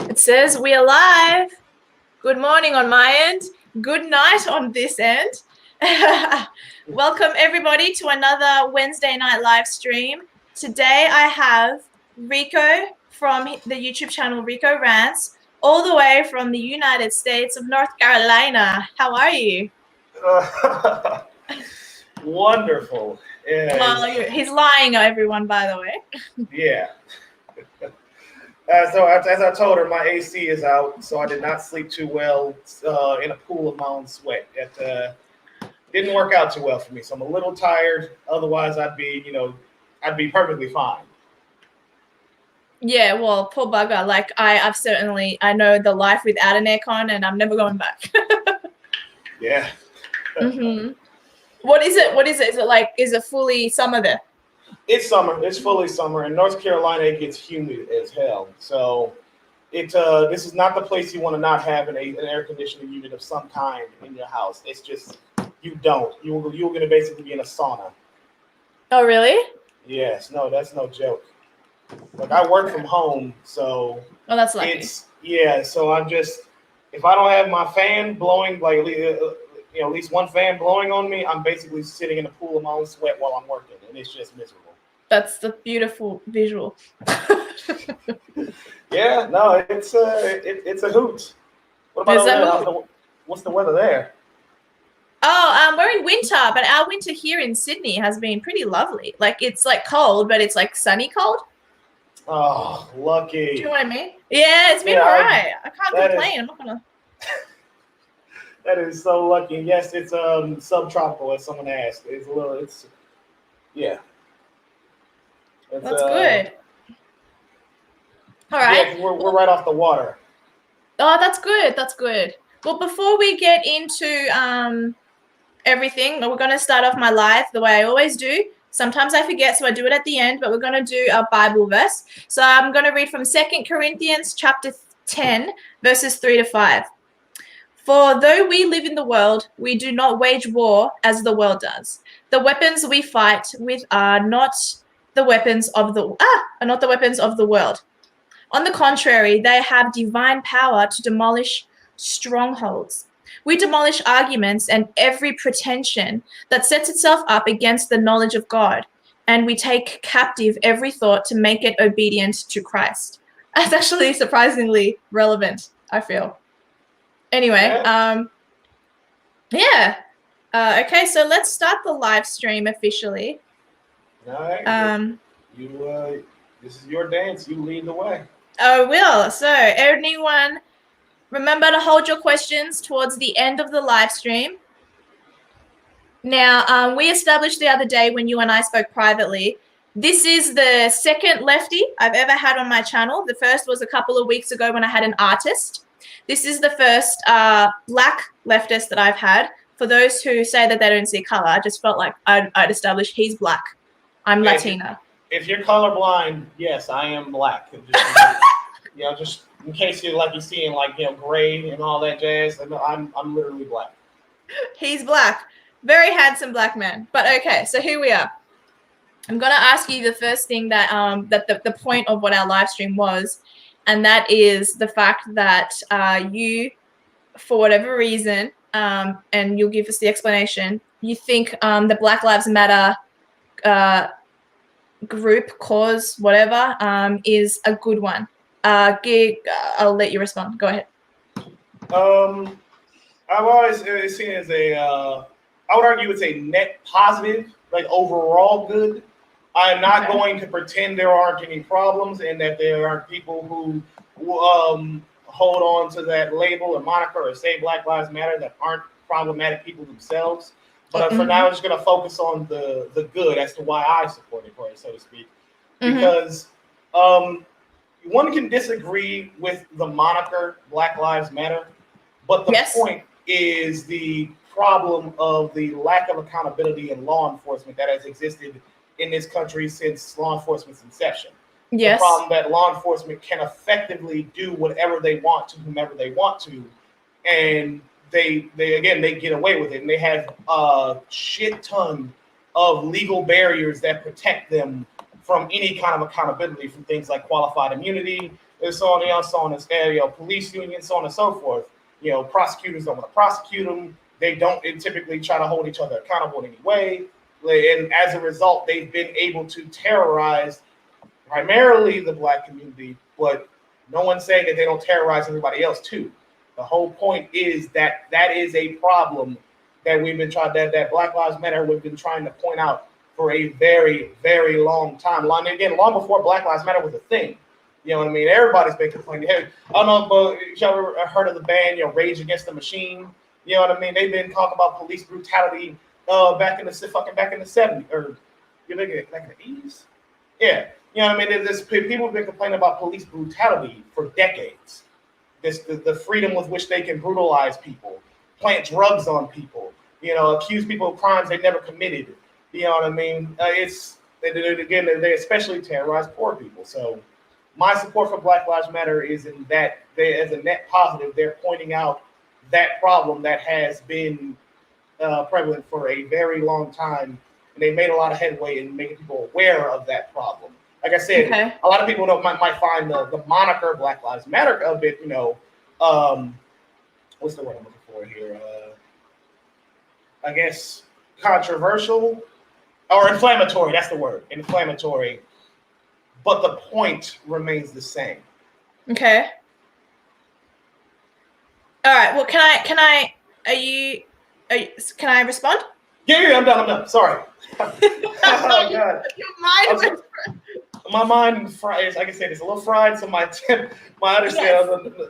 It says we are live. Good morning on my end. Good night on this end. Welcome everybody to another Wednesday night live stream. Today I have Rico from the YouTube channel Rico Rants, all the way from the United States of North Carolina. How are you? Wonderful. Yeah, well, he's lying, everyone, by the way. Yeah. So as I told her, my AC is out, so I did not sleep too well in a pool of my own sweat. It didn't work out too well for me, so I'm a little tired. Otherwise, I'd be perfectly fine. Yeah, well, poor bugger. Like I know the life without an aircon, and I'm never going back. Yeah. Mm-hmm. What is it? Is it fully summer there? It's summer. It's fully summer. In North Carolina, it gets humid as hell. So this is not the place you want to not have an air conditioning unit of some kind in your house. It's just, you're going to basically be in a sauna. Oh, really? Yes. No, that's no joke. Like, I work from home, so. Oh, that's lucky. So I'm just, if I don't have my fan blowing, like, at least one fan blowing on me, I'm basically sitting in a pool of my own sweat while I'm working, and it's just miserable. That's the beautiful visual. Yeah, no, it's a hoot. What about what's the weather there? Oh, we're in winter, but our winter here in Sydney has been pretty lovely. Like, it's like cold, but it's like sunny cold. Oh, lucky. Do you know what I mean? Yeah, it's been all right. I can't complain. I'm not gonna. That is so lucky. Yes, it's subtropical, as someone asked. Yeah. That's good. All right. Yeah, we're right off the water. Oh, that's good. That's good. Well, before we get into everything, we're going to start off my live the way I always do. Sometimes I forget, so I do it at the end, but we're going to do a Bible verse. So I'm going to read from 2 Corinthians chapter 10, verses 3-5. For though we live in the world, we do not wage war as the world does. The weapons we fight with are not the weapons of the world. On the contrary, they have divine power to demolish strongholds. We demolish arguments and every pretension that sets itself up against the knowledge of God, and we take captive every thought to make it obedient to Christ. That's actually surprisingly relevant, I feel. Anyway, okay, so let's start the live stream officially. All right. This is your dance. You lead the way. I will. So anyone, remember to hold your questions towards the end of the live stream. Now, we established the other day when you and I spoke privately, this is the second lefty I've ever had on my channel. The first was a couple of weeks ago when I had an artist. This is the first black leftist that I've had. For those who say that they don't see color, I just felt like I'd establish he's black. I'm Latina. If you're colorblind, yes, I am black. Just in case you're seeing gray and all that jazz. I'm literally black. He's black. Very handsome black man. But okay, so here we are. I'm gonna ask you the first thing that the point of what our live stream was, and that is the fact that you, for whatever reason, and you'll give us the explanation, you think the Black Lives Matter group, cause, whatever, is a good one. I'll let you respond. Go ahead. I've always seen it as I would argue it's a net positive, like overall good. I'm not going to pretend there aren't any problems and that there are people who hold on to that label or moniker or say Black Lives Matter that aren't problematic people themselves. But for now, I'm just going to focus on the good as to why I support it, so to speak. Because one can disagree with the moniker Black Lives Matter, but the point is the problem of the lack of accountability in law enforcement that has existed in this country since law enforcement's inception. The problem that law enforcement can effectively do whatever they want to whomever they want to, and they get away with it, and they have a shit ton of legal barriers that protect them from any kind of accountability from things like qualified immunity, and so on and so on, police unions, so on and so forth. Prosecutors don't want to prosecute them. They don't typically try to hold each other accountable in any way. And as a result, they've been able to terrorize primarily the Black community, but no one's saying that they don't terrorize everybody else too. The whole point is that is a problem that we've been trying, that Black Lives Matter, we've been trying to point out for a very, very long time. Long before Black Lives Matter was a thing. You know what I mean? Everybody's been complaining. Hey, I don't know, but y'all ever heard of the band, Rage Against the Machine? You know what I mean? They've been talking about police brutality back in the 70s, or you're looking at like the 80s? Yeah. You know what I mean? People have been complaining about police brutality for decades. The freedom with which they can brutalize people, plant drugs on people, accuse people of crimes they never committed. You know what I mean? They especially terrorize poor people. So my support for Black Lives Matter is in that as a net positive, they're pointing out that problem that has been prevalent for a very long time, and they made a lot of headway in making people aware of that problem. Like I said, A lot of people might find the moniker Black Lives Matter a bit, what's the word I'm looking for here? I guess controversial or inflammatory. That's the word, inflammatory. But the point remains the same. Okay. All right. Well, can I respond? Yeah, I'm done. Sorry. Oh God. Your mind my mind fried. Like I said, it's a little fried, so my understanding,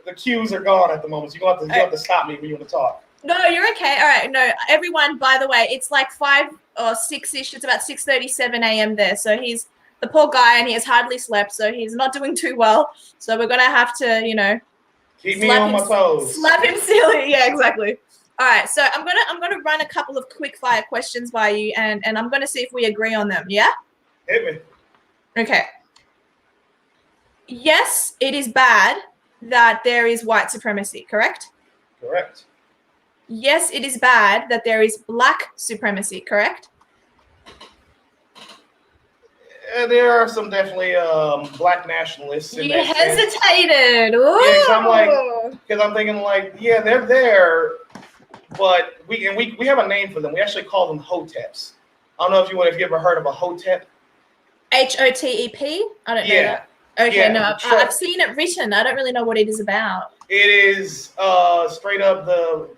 the cues are gone at the moment. So you have to stop me when you want to talk. No, you're okay. All right. No, everyone, by the way, it's like 5 or 6-ish. It's about 6:37 a.m. there. So he's the poor guy, and he has hardly slept, so he's not doing too well. So we're gonna have to, keep me on my toes. Slap him silly. Yeah, exactly. All right. So I'm gonna run a couple of quick fire questions by you, and I'm gonna see if we agree on them. Yeah. Hit me. Okay. Yes, it is bad that there is white supremacy, correct? Correct. Yes, it is bad that there is Black supremacy, correct? There are some definitely Black nationalists. You hesitated. Ooh. Yeah, because I'm thinking they're there, but we have a name for them. We actually call them hoteps. I don't know if you ever heard of a hotep. HOTEP? I don't know that. Okay, yeah, no, I've seen it written. I don't really know what it is about. It is straight up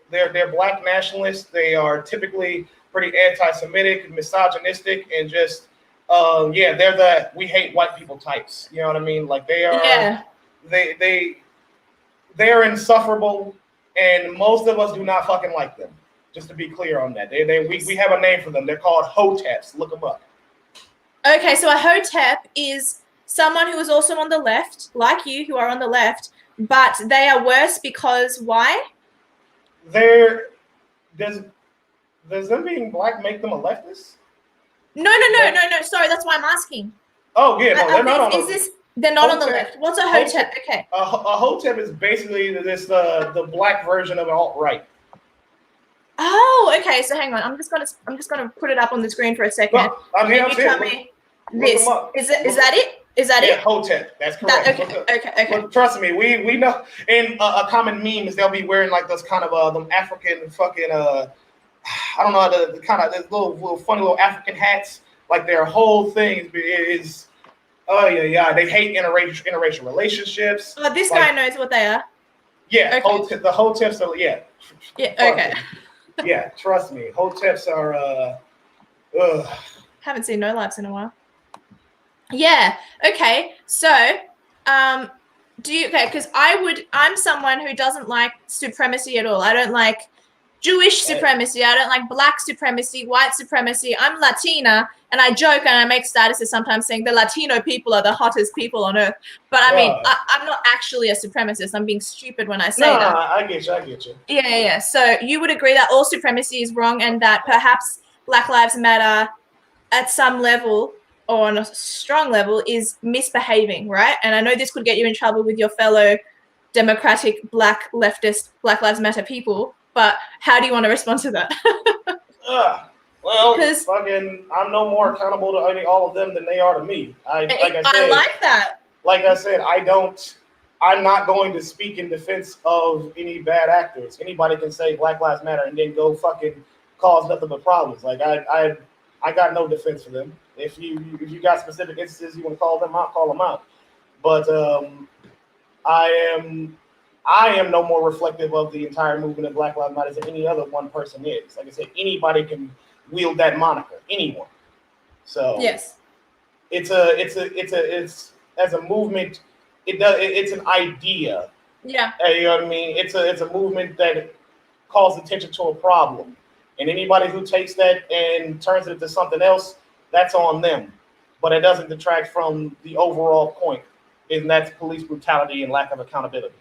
they're Black nationalists. They are typically pretty anti-Semitic, misogynistic, and just they're the we hate white people types. You know what I mean? Like they are. Yeah. They're insufferable, and most of us do not fucking like them. Just to be clear on that, we have a name for them. They're called hoteps. Look them up. Okay, so a hotep is someone who is also on the left, like you, who are on the left, but they are worse because why? Does them being Black make them a leftist? No. Sorry, that's why I'm asking. Oh yeah, no, they're not on. They're not on the left. What's a hotep? Okay. A hotep is basically the Black version of an alt-right. Oh, okay. So hang on. I'm just gonna put it up on the screen for a second. No, I'm here. Tell me this. Is that it? Is that it? Hotep. That's correct. Okay. Look, trust me, we know. And a common meme is they'll be wearing like those kind of them African fucking I don't know the kind of those little funny little African hats. Like their whole thing is they hate interracial relationships. Oh, this guy knows what they are. Yeah, okay. The hoteps are Yeah. Okay. Yeah, trust me, hoteps are. Haven't seen No Lives in a while. Yeah. Okay. So, because I'm someone who doesn't like supremacy at all. I don't like Jewish supremacy. I don't like Black supremacy, white supremacy. I'm Latina, and I joke and I make statuses sometimes saying the Latino people are the hottest people on earth. But I mean, I'm not actually a supremacist. I'm being stupid when I say that. No, I get you. Yeah. So you would agree that all supremacy is wrong, and that perhaps Black Lives Matter at some level or on a strong level is misbehaving, right? And I know this could get you in trouble with your fellow democratic Black leftist Black Lives Matter people, but how do you want to respond to that? Well, because fucking, I'm no more accountable to all of them than they are to me. I like that. Like I said, I'm not going to speak in defense of any bad actors. Anybody can say Black Lives Matter and then go fucking cause nothing but problems. Like I got no defense for them. If you got specific instances you want to call them out, call them out. But I am no more reflective of the entire movement of Black Lives Matter than any other one person is. Like I said, anybody can wield that moniker. Anyone. So yes, it's as a movement. It's an idea. Yeah. You know what I mean? It's a movement that calls attention to a problem. And anybody who takes that and turns it into something else, that's on them. But it doesn't detract from the overall point, and that's police brutality and lack of accountability.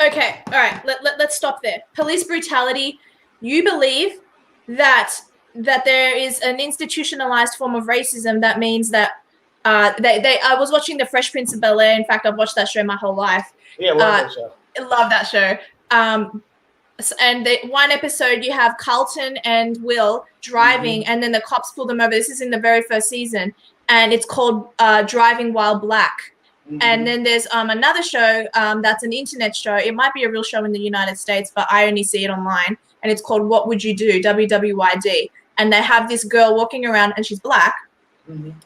Okay, all right. Let's stop there. Police brutality. You believe that there is an institutionalized form of racism that means that I was watching The Fresh Prince of Bel-Air. In fact, I've watched that show my whole life. Yeah, love that show. I love that show. And one episode, you have Carlton and Will driving, and then the cops pull them over. This is in the very first season, and it's called Driving While Black. And then there's another show that's an internet show. It might be a real show in the United States, but I only see it online. And it's called What Would You Do? WWYD. And they have this girl walking around, and she's black.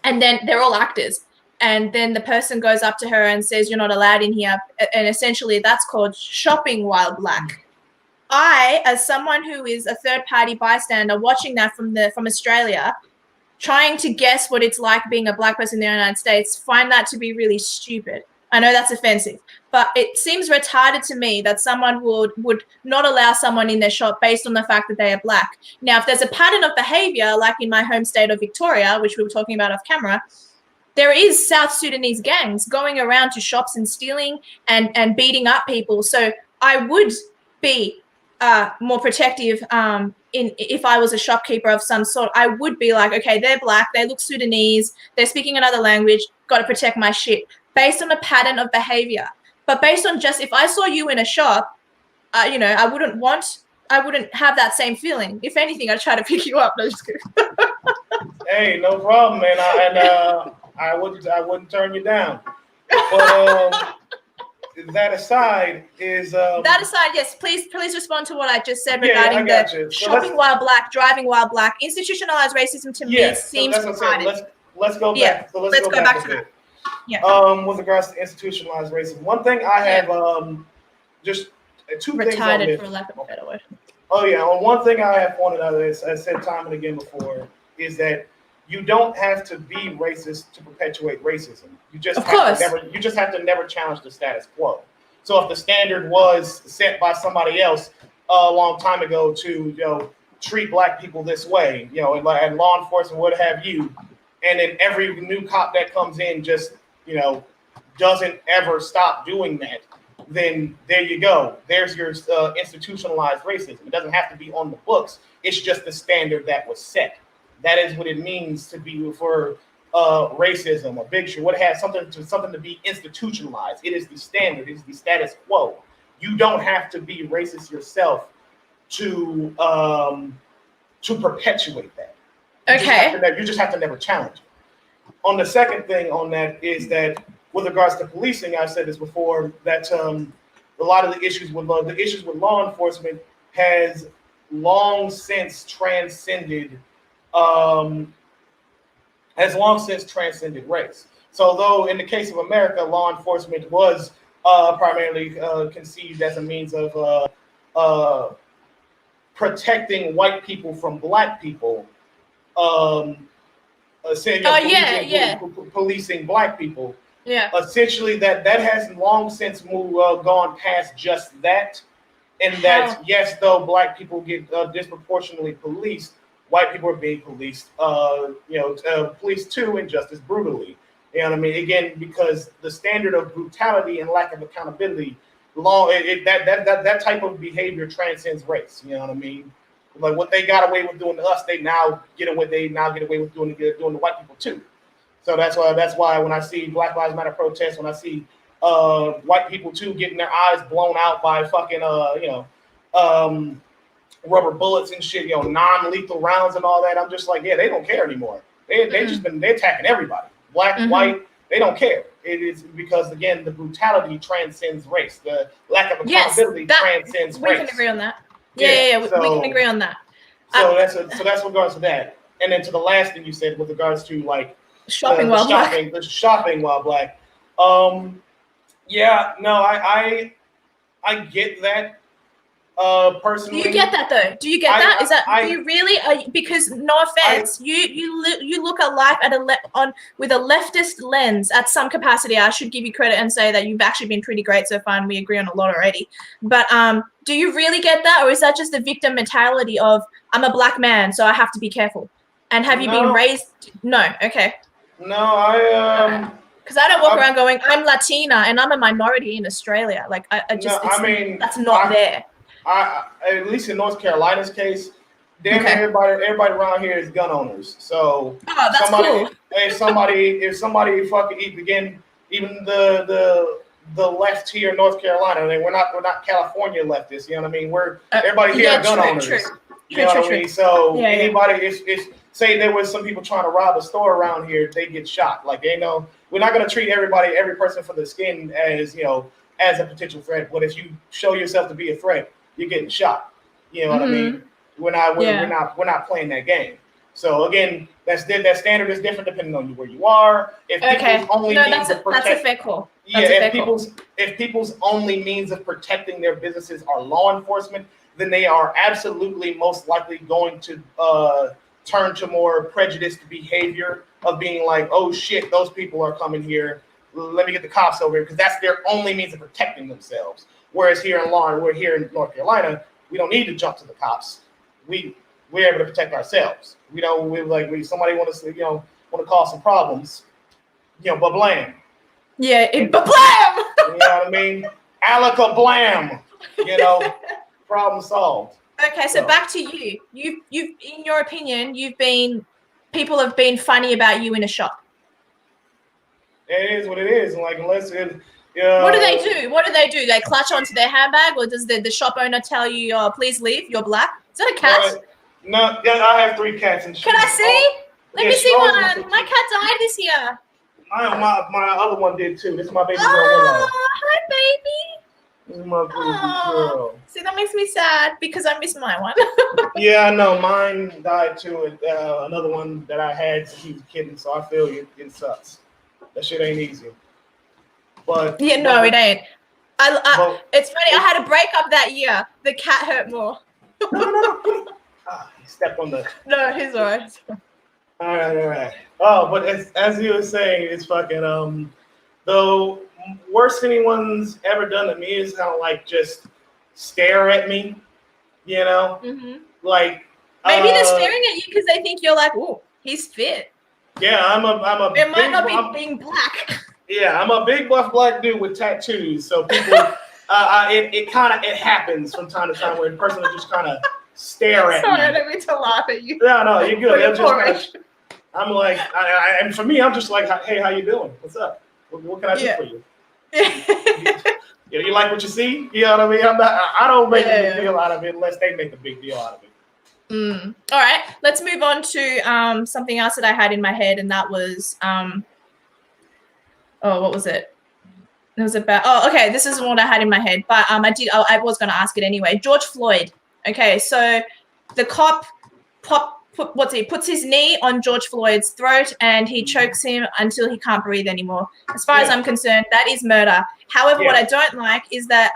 And then they're all actors. And then the person goes up to her and says, "You're not allowed in here." And essentially that's called shopping while black. I, as someone who is a third-party bystander watching that from Australia, trying to guess what it's like being a black person in the United States, find that to be really stupid. I know that's offensive, but it seems retarded to me that someone would not allow someone in their shop based on the fact that they are black. Now, if there's a pattern of behavior, like in my home state of Victoria, which we were talking about off camera, there is South Sudanese gangs going around to shops and stealing and beating up people. So I would be more protective if I was a shopkeeper of some sort. I would be like, okay, they're black, they look Sudanese, they're speaking another language, got to protect my shit based on a pattern of behavior. But based on just, if I saw you in a shop, I wouldn't have that same feeling. If anything, I'd try to pick you up. No, just kidding. Hey, no problem, man. I wouldn't turn you down. But that aside, yes, please really to what I just said regarding the shopping while black, driving while black. Institutionalized racism to me seems retarded. Let's go back. So let's go back to that. Yeah. With regards to institutionalized racism, one thing I have just two things on this. For lack of a better word. Oh yeah, one thing I have pointed out, as I said time and again before, is that you don't have to be racist to perpetuate racism. You just have to never challenge the status quo. So if the standard was set by somebody else a long time ago to treat black people this way, and law enforcement, what have you, and then every new cop that comes in just doesn't ever stop doing that, then there you go. There's your institutionalized racism. It doesn't have to be on the books. It's just the standard that was set. That is what it means to be for racism or bigotry. What has something to be institutionalized. It is the standard. It is the status quo. You don't have to be racist yourself to perpetuate that. You just have to never challenge it. On the second thing on that is that with regards to policing, I've said this before, that a lot of the issues with law enforcement has long since transcended race. So though in the case of America, law enforcement was primarily conceived as a means of protecting white people from black people, policing black people. Yeah. Essentially, that has long since gone past just that, and that yes, though black people get disproportionately policed, white people are being policed, policed too, and just as brutally. You know what I mean? Again, because the standard of brutality and lack of accountability, that type of behavior transcends race. You know what I mean? Like what they got away with doing to us, they now get away with doing to white people too. So that's why when I see Black Lives Matter protests, when I see white people too getting their eyes blown out by fucking rubber bullets and shit, non-lethal rounds and all that. I'm just like, yeah, they don't care anymore. They're attacking everybody, black, white. They don't care. It is because, again, the brutality transcends race. The lack of accountability transcends race. We can agree on that. Yeah. We can agree on that. So that's regards to that. And then to the last thing you said with regards to like shopping while black. The shopping while black. Yeah, no, I get that. Personally, do you get that though? Do you get that? Is that do you really? Because no offense, you look at life with a leftist lens at some capacity. I should give you credit and say that you've actually been pretty great so far, and we agree on a lot already. But do you really get that, or is that just the victim mentality of I'm a black man, so I have to be careful? And have you been raised? No, okay. No, because I don't walk around going I'm Latina and I'm a minority in Australia. Like that's not there. At least in North Carolina's case, everybody around here is gun owners. So that's cool. if somebody fucking even the left here in North Carolina, I mean, we're not California leftists, you know what I mean? Everybody here are gun owners. True. You know what I mean? So anybody, if say there was some people trying to rob a store around here, they get shot. Like we're not gonna treat every person for the skin as as a potential threat. But if you show yourself to be a threat, you're getting shot. You know what I mean? We're not playing that game. So again, that standard is different depending on where you are. If that's a fair call. If people's only means of protecting their businesses are law enforcement, then they are absolutely most likely going to turn to more prejudiced behavior of being like, oh shit, those people are coming here. Let me get the cops over here, because that's their only means of protecting themselves. Whereas here in North Carolina, we don't need to jump to the cops. We're able to protect ourselves. Somebody want to cause some problems, but blam. Yeah, blam. You know what I mean? Alaka blam. Problem solved. Okay, so back to you. You've in your opinion, people have been funny about you in a shop. It is what it is. Like unless it. What do they do? What do they do? They clutch onto their handbag, or does the shop owner tell you, "Oh, please leave. You're black"? Is that a cat? No, I have 3 cats and. Can I see? Let me see one. My cat died this year. My other one did too. This is my baby girl. Hi, baby. This is my baby girl. See, that makes me sad because I miss my one. Yeah, I know. Mine died too. And another one that I had since he was a kitten, so I feel you. It sucks. That shit ain't easy. But it ain't. It's funny. I had a breakup that year. The cat hurt more. No. He stepped on the. No, he's alright. All right. Oh, but as you were saying, it's fucking the worst anyone's ever done to me is kind of like just stare at me, like maybe they're staring at you because they think you're like, oh, he's fit. Yeah, I'm a. It might not be being black. Yeah, I'm a big buff black dude with tattoos, so people, it happens from time to time where a person will just kind of stare at me. Sorry, I don't mean to laugh at you. No, you're good. I'm like, and for me, I'm just like, hey, how you doing? What's up? What can I do for you? You like what you see? You know what I mean? I don't make a big deal out of it unless they make a big deal out of it. All right, let's move on to something else that I had in my head, and that was what was it? It was about this is what I had in my head, but I was going to ask it anyway. George Floyd. Okay, so the cop puts his knee on George Floyd's throat and he chokes him until he can't breathe anymore. As far as I'm concerned, that is murder. However, what I don't like is that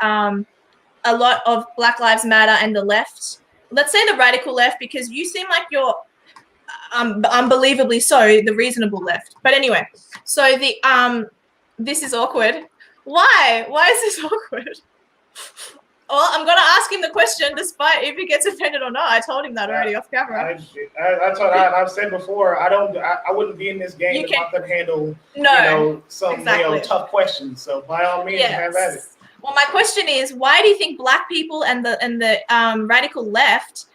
a lot of Black Lives Matter and the left, let's say the radical left, because you seem like you're unbelievably so the reasonable left. But anyway, so this is awkward. Why is this awkward? Well, I'm going to ask him the question despite if he gets offended or not. I told him that already off camera. I've said before, I wouldn't be in this game if I could handle some tough questions. So by all means, have at it. Well, my question is, why do you think black people and the radical left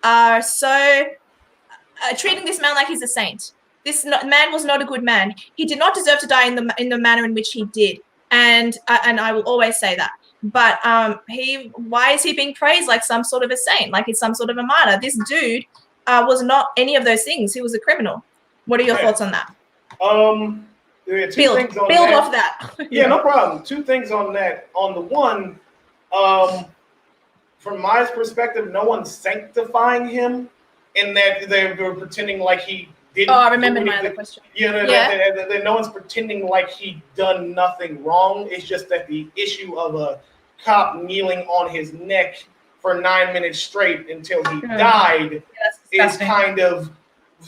are so treating this man like he's a saint? This man was not a good man. He did not deserve to die in the manner in which he did, and I will always say that. But why is he being praised like some sort of a saint, like he's some sort of a martyr? This dude was not any of those things. He was a criminal. What are your thoughts on that? There are two things on build that. off that. Yeah, no problem. Two things on that. On the one, from my perspective, no one's sanctifying him in that they were pretending like he didn't. Oh, I remember my other question. Yeah, no one's pretending like he done nothing wrong. It's just that the issue of a cop kneeling on his neck for 9 minutes straight until he died is kind of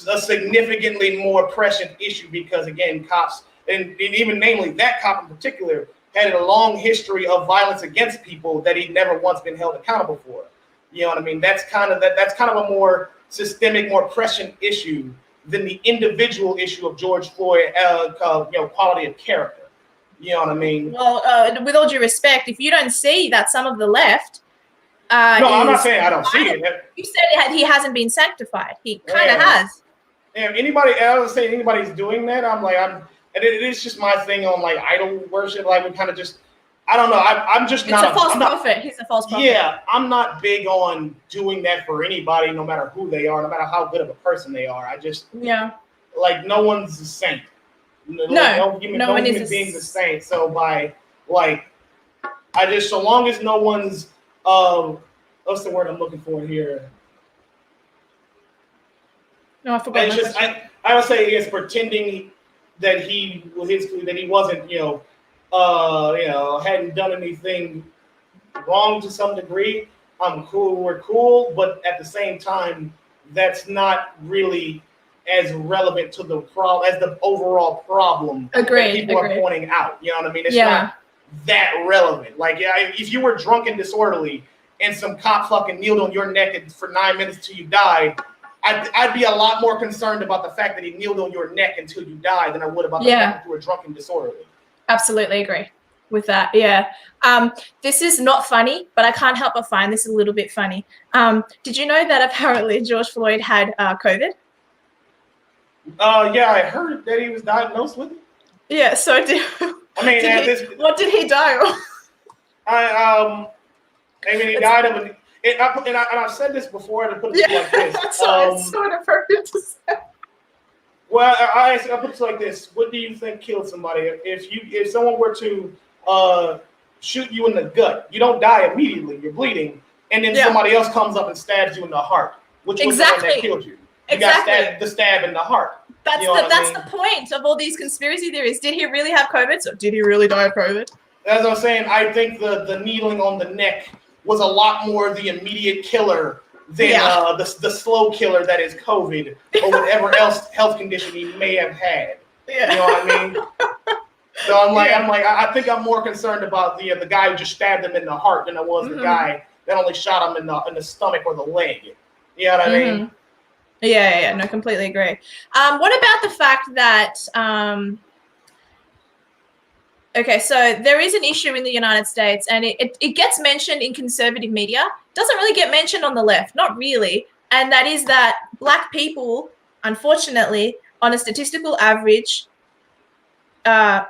a significantly more prescient issue because, again, cops, and even namely that cop in particular, had a long history of violence against people that he'd never once been held accountable for. You know what I mean? That's kind of a more systemic, more prescient issue than the individual issue of George Floyd, quality of character. You know what I mean? Well, with all due respect, if you don't see that some of the left, no, I'm not saying I don't see it. You said he hasn't been sanctified. He kind of has. And I was saying anybody's doing that. And it is just my thing on like idol worship. Like we kind of just, I don't know. I'm just not. It's a false prophet. He's a false prophet. Yeah, I'm not big on doing that for anybody, no matter who they are, no matter how good of a person they are. I just like no one's a saint. No human being's a saint. So by like, so long as no one's what's the word I'm looking for here? No, I forgot. It's just I would say it's pretending that he wasn't, hadn't done anything wrong to some degree. I'm cool, we're cool, but at the same time, that's not really as relevant to the problem as the overall problem that people are pointing out. You know what I mean? It's not that relevant. Like, if you were drunk and disorderly and some cop fucking kneeled on your neck for 9 minutes till you died, I'd be a lot more concerned about the fact that he kneeled on your neck until you died than I would about the fact that you were drunk and disorderly. Absolutely agree with that. Yeah. This is not funny, but I can't help but find this a little bit funny. Did you know that apparently George Floyd had COVID? Yeah, I heard that he was diagnosed with it. Yeah. So what did he die of? He died of an. And I've said this before, to put it like this. That's what I sort of heard it to say. Well, I put it like this: what do you think killed somebody? If someone were to shoot you in the gut, you don't die immediately. You're bleeding, and then somebody else comes up and stabs you in the heart. Which was the one that killed you? You got the stab in the heart. That's the point of all these conspiracy theories. Did he really have COVID? So did he really die of COVID? As I was saying, I think the needling on the neck was a lot more the immediate killer than the slow killer that is COVID or whatever else health condition he may have had. Yeah. You know what I mean? So I think I'm more concerned about the guy who just stabbed him in the heart than I was the guy that only shot him in the stomach or the leg. You know what I mean? Yeah, no, completely agree. What about the fact that okay, so there is an issue in the United States, and it gets mentioned in conservative media. Doesn't really get mentioned on the left, not really. And that is that Black people, unfortunately, on a statistical average, go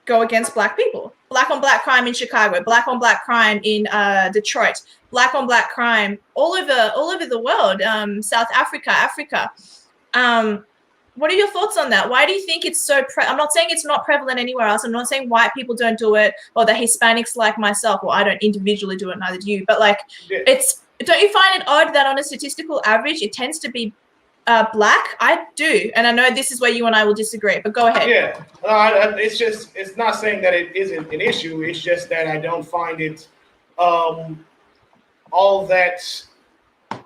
against Black people. Black on Black crime in Chicago, Black on Black crime in Detroit, Black on Black crime all over the world, South Africa. What are your thoughts on that? Why do you think it's so I'm not saying it's not prevalent anywhere else. I'm not saying white people don't do it or the Hispanics like myself. Well, I don't individually do it, neither do you. But like, don't you find it odd that on a statistical average, it tends to be Black? I do. And I know this is where you and I will disagree, but go ahead. Yeah, it's not saying that it isn't an issue. It's just that I don't find it all that.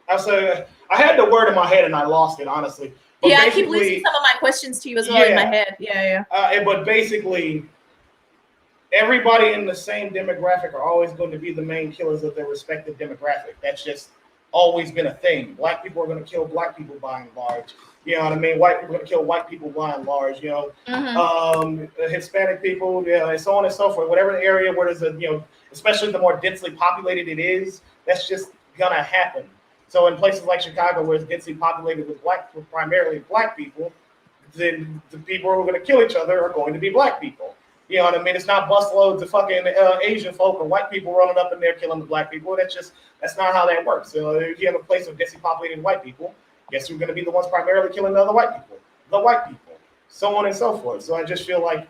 I had the word in my head and I lost it, honestly. But I keep losing some of my questions to you as well in my head. But basically, everybody in the same demographic are always going to be the main killers of their respective demographic. That's just always been a thing. Black people are going to kill Black people by and large. You know what I mean? White people are going to kill white people by and large. You know, Hispanic people, and so on and so forth. Whatever the area where there's especially the more densely populated it is, that's just gonna happen. So in places like Chicago, where it's densely populated with primarily Black people, then the people who are going to kill each other are going to be Black people. You know what I mean? It's not busloads of fucking Asian folk or white people running up in there killing the black people. That's not how that works. So if you have a place of densely populated white people, guess who's going to be the ones primarily killing the other white people? The white people, so on and so forth. So I just feel like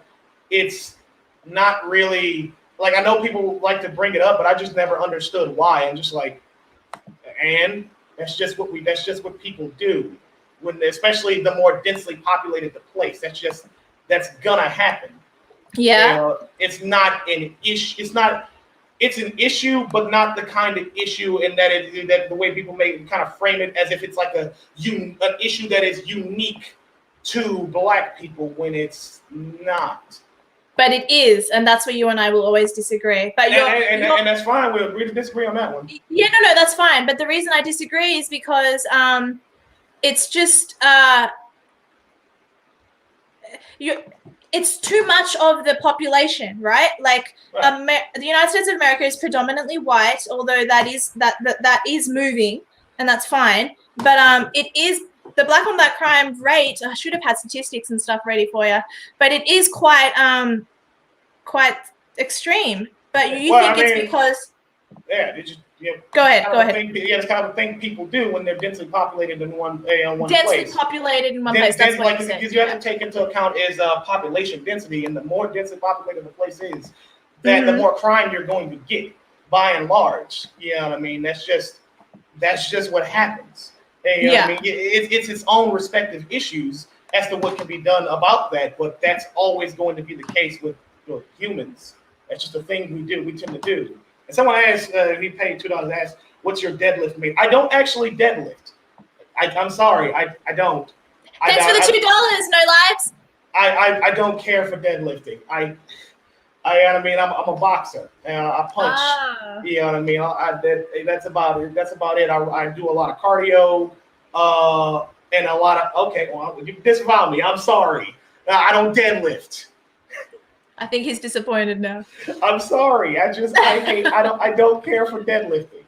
it's not really like, I know people like to bring it up, but I just never understood why. And just like, and that's just what people do when, especially the more densely populated the place. That's gonna happen. Yeah. You know, it's not an issue. It's an issue, but not the kind of issue in that the way people may kind of frame it as if it's like an issue that is unique to black people when it's not. But it is, and that's where you and I will always disagree. But and that's fine. We'll agree to disagree on that one. Yeah, no, that's fine. But the reason I disagree is because it's just it's too much of the population, right? Like the United States of America is predominantly white, although that is moving, and that's fine. But it is the black on black crime rate. I should have had statistics and stuff ready for you, but it is quite extreme. But it's because Go ahead. It's kind of a thing people do when they're densely populated in one place. Densely populated in one place. That's what because you have to take into account is population density, and the more densely populated the place is, the more crime you're going to get by and large. You know what I mean? That's just what happens. You know what I mean? It's its own respective issues as to what can be done about that, but that's always going to be the case with humans. That's just a thing we tend to do. And someone asked, if he paid $2, asked, what's your deadlift weight? I don't actually deadlift. I'm sorry, I don't. Thanks for the $2, no lives. I don't care for deadlifting. I know what I mean? I'm a boxer. I punch. You know what I mean? That's about it. I do a lot of cardio and a lot of, okay, well, you disavow me. I'm sorry. I don't deadlift. I think he's disappointed now. I'm sorry. I don't care for deadlifting.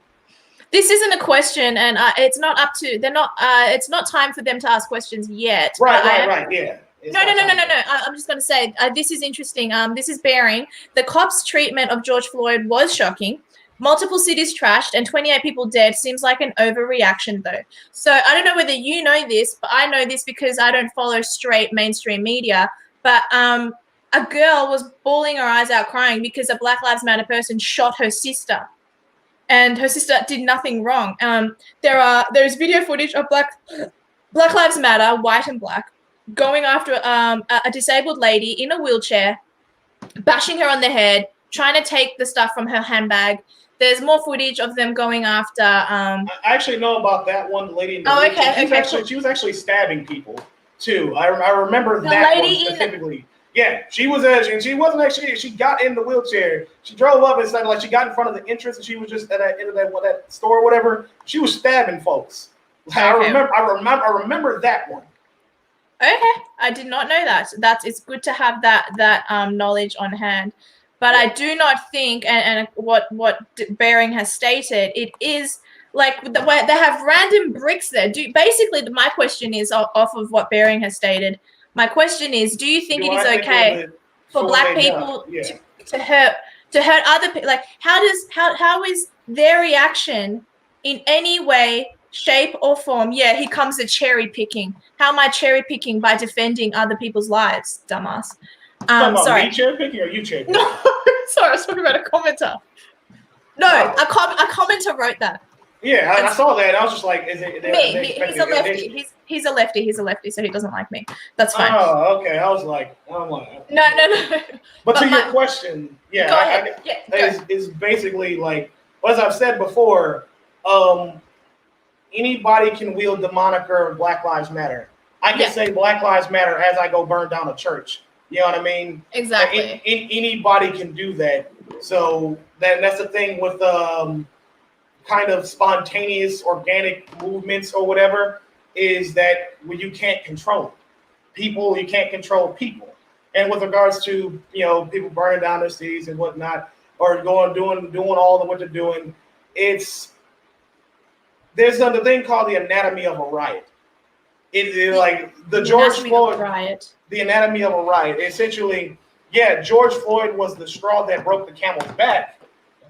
This isn't a question, and it's not up to. They're not. It's not time for them to ask questions yet. Right. Yeah. No. I'm just going to say this is interesting. This is Bearing. The cops' treatment of George Floyd was shocking. Multiple cities trashed and 28 people dead seems like an overreaction, though. So I don't know whether you know this, but I know this because I don't follow straight mainstream media. But a girl was bawling her eyes out crying because a Black Lives Matter person shot her sister. And her sister did nothing wrong. There's video footage of Black Lives Matter, white and black, going after a disabled lady in a wheelchair, bashing her on the head, trying to take the stuff from her handbag. There's more footage of them going after. I actually know about that one, the lady in the wheelchair. She was actually stabbing people too. I remember that one specifically. Yeah, she wasn't actually. She got in the wheelchair. She drove up and started, like, she got in front of the entrance, and she was just at that store or whatever. She was stabbing folks. Okay. I remember that one. Okay, I did not know that. It's good to have that knowledge on hand. But I do not think, and what Bearing has stated, it is like the way they have random bricks there. Basically, my question is off of what Bearing has stated. My question is, do you think it is okay for black people to hurt other people? Like, how is their reaction in any way, shape, or form? Yeah, here comes the cherry picking. How am I cherry picking by defending other people's lives, dumbass? Sorry. Me cherry picking or you cherry picking? No, sorry, I was talking about a commenter. No, a commenter wrote that. Yeah, I saw that. I was just like, is it me? He's a lefty. He's a lefty, so he doesn't like me. That's fine. Oh, okay. I was like, no. But to your question, yeah, go ahead. Is basically like, as I've said before, anybody can wield the moniker Black Lives Matter. I can say Black Lives Matter as I go burn down a church. You know what I mean? Exactly. Anybody can do that. So that's the thing with kind of spontaneous, organic movements or whatever, is that when you can't control people, you can't control people. And with regards to, people burning down their cities and whatnot, or doing all of what they're doing, there's another thing called the anatomy of a riot. It's like the George Floyd riot. The anatomy of a riot. Essentially, yeah, George Floyd was the straw that broke the camel's back,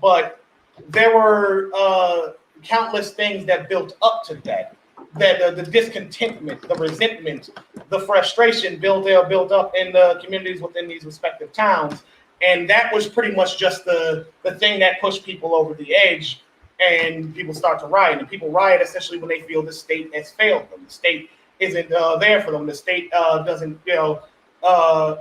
but there were countless things that built up to that. That the discontentment, the resentment, the frustration built up in the communities within these respective towns, and that was pretty much just the thing that pushed people over the edge, and people start to riot. And people riot essentially when they feel the state has failed them. The state isn't there for them. The state doesn't,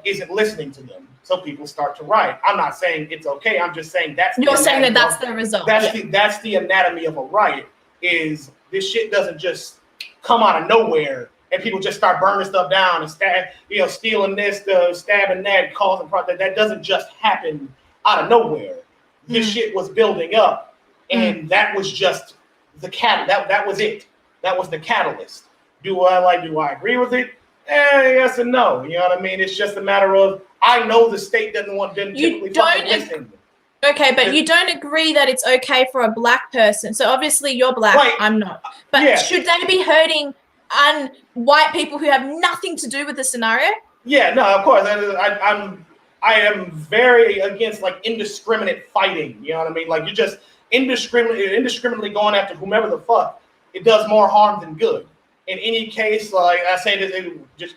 isn't listening to them. So people start to riot. I'm not saying it's okay. I'm just saying that's you're saying that that's the result. That's the anatomy of a riot. Is this shit doesn't just come out of nowhere and people just start burning stuff down and stealing this, stabbing that, causing problems. That doesn't just happen out of nowhere. This shit was building up, and that was just the that was it. That was the catalyst. Do I agree with it? Yes and no. You know what I mean? It's just a matter of, I know the state doesn't typically fucking listen. Okay, but you don't agree that it's okay for a black person. So obviously you're black, right. I'm not. But should they be hurting white people who have nothing to do with the scenario? Yeah, no, of course. I am very against like indiscriminate fighting. You know what I mean? Like you're just indiscriminately going after whomever the fuck. It does more harm than good. In any case, like I say this just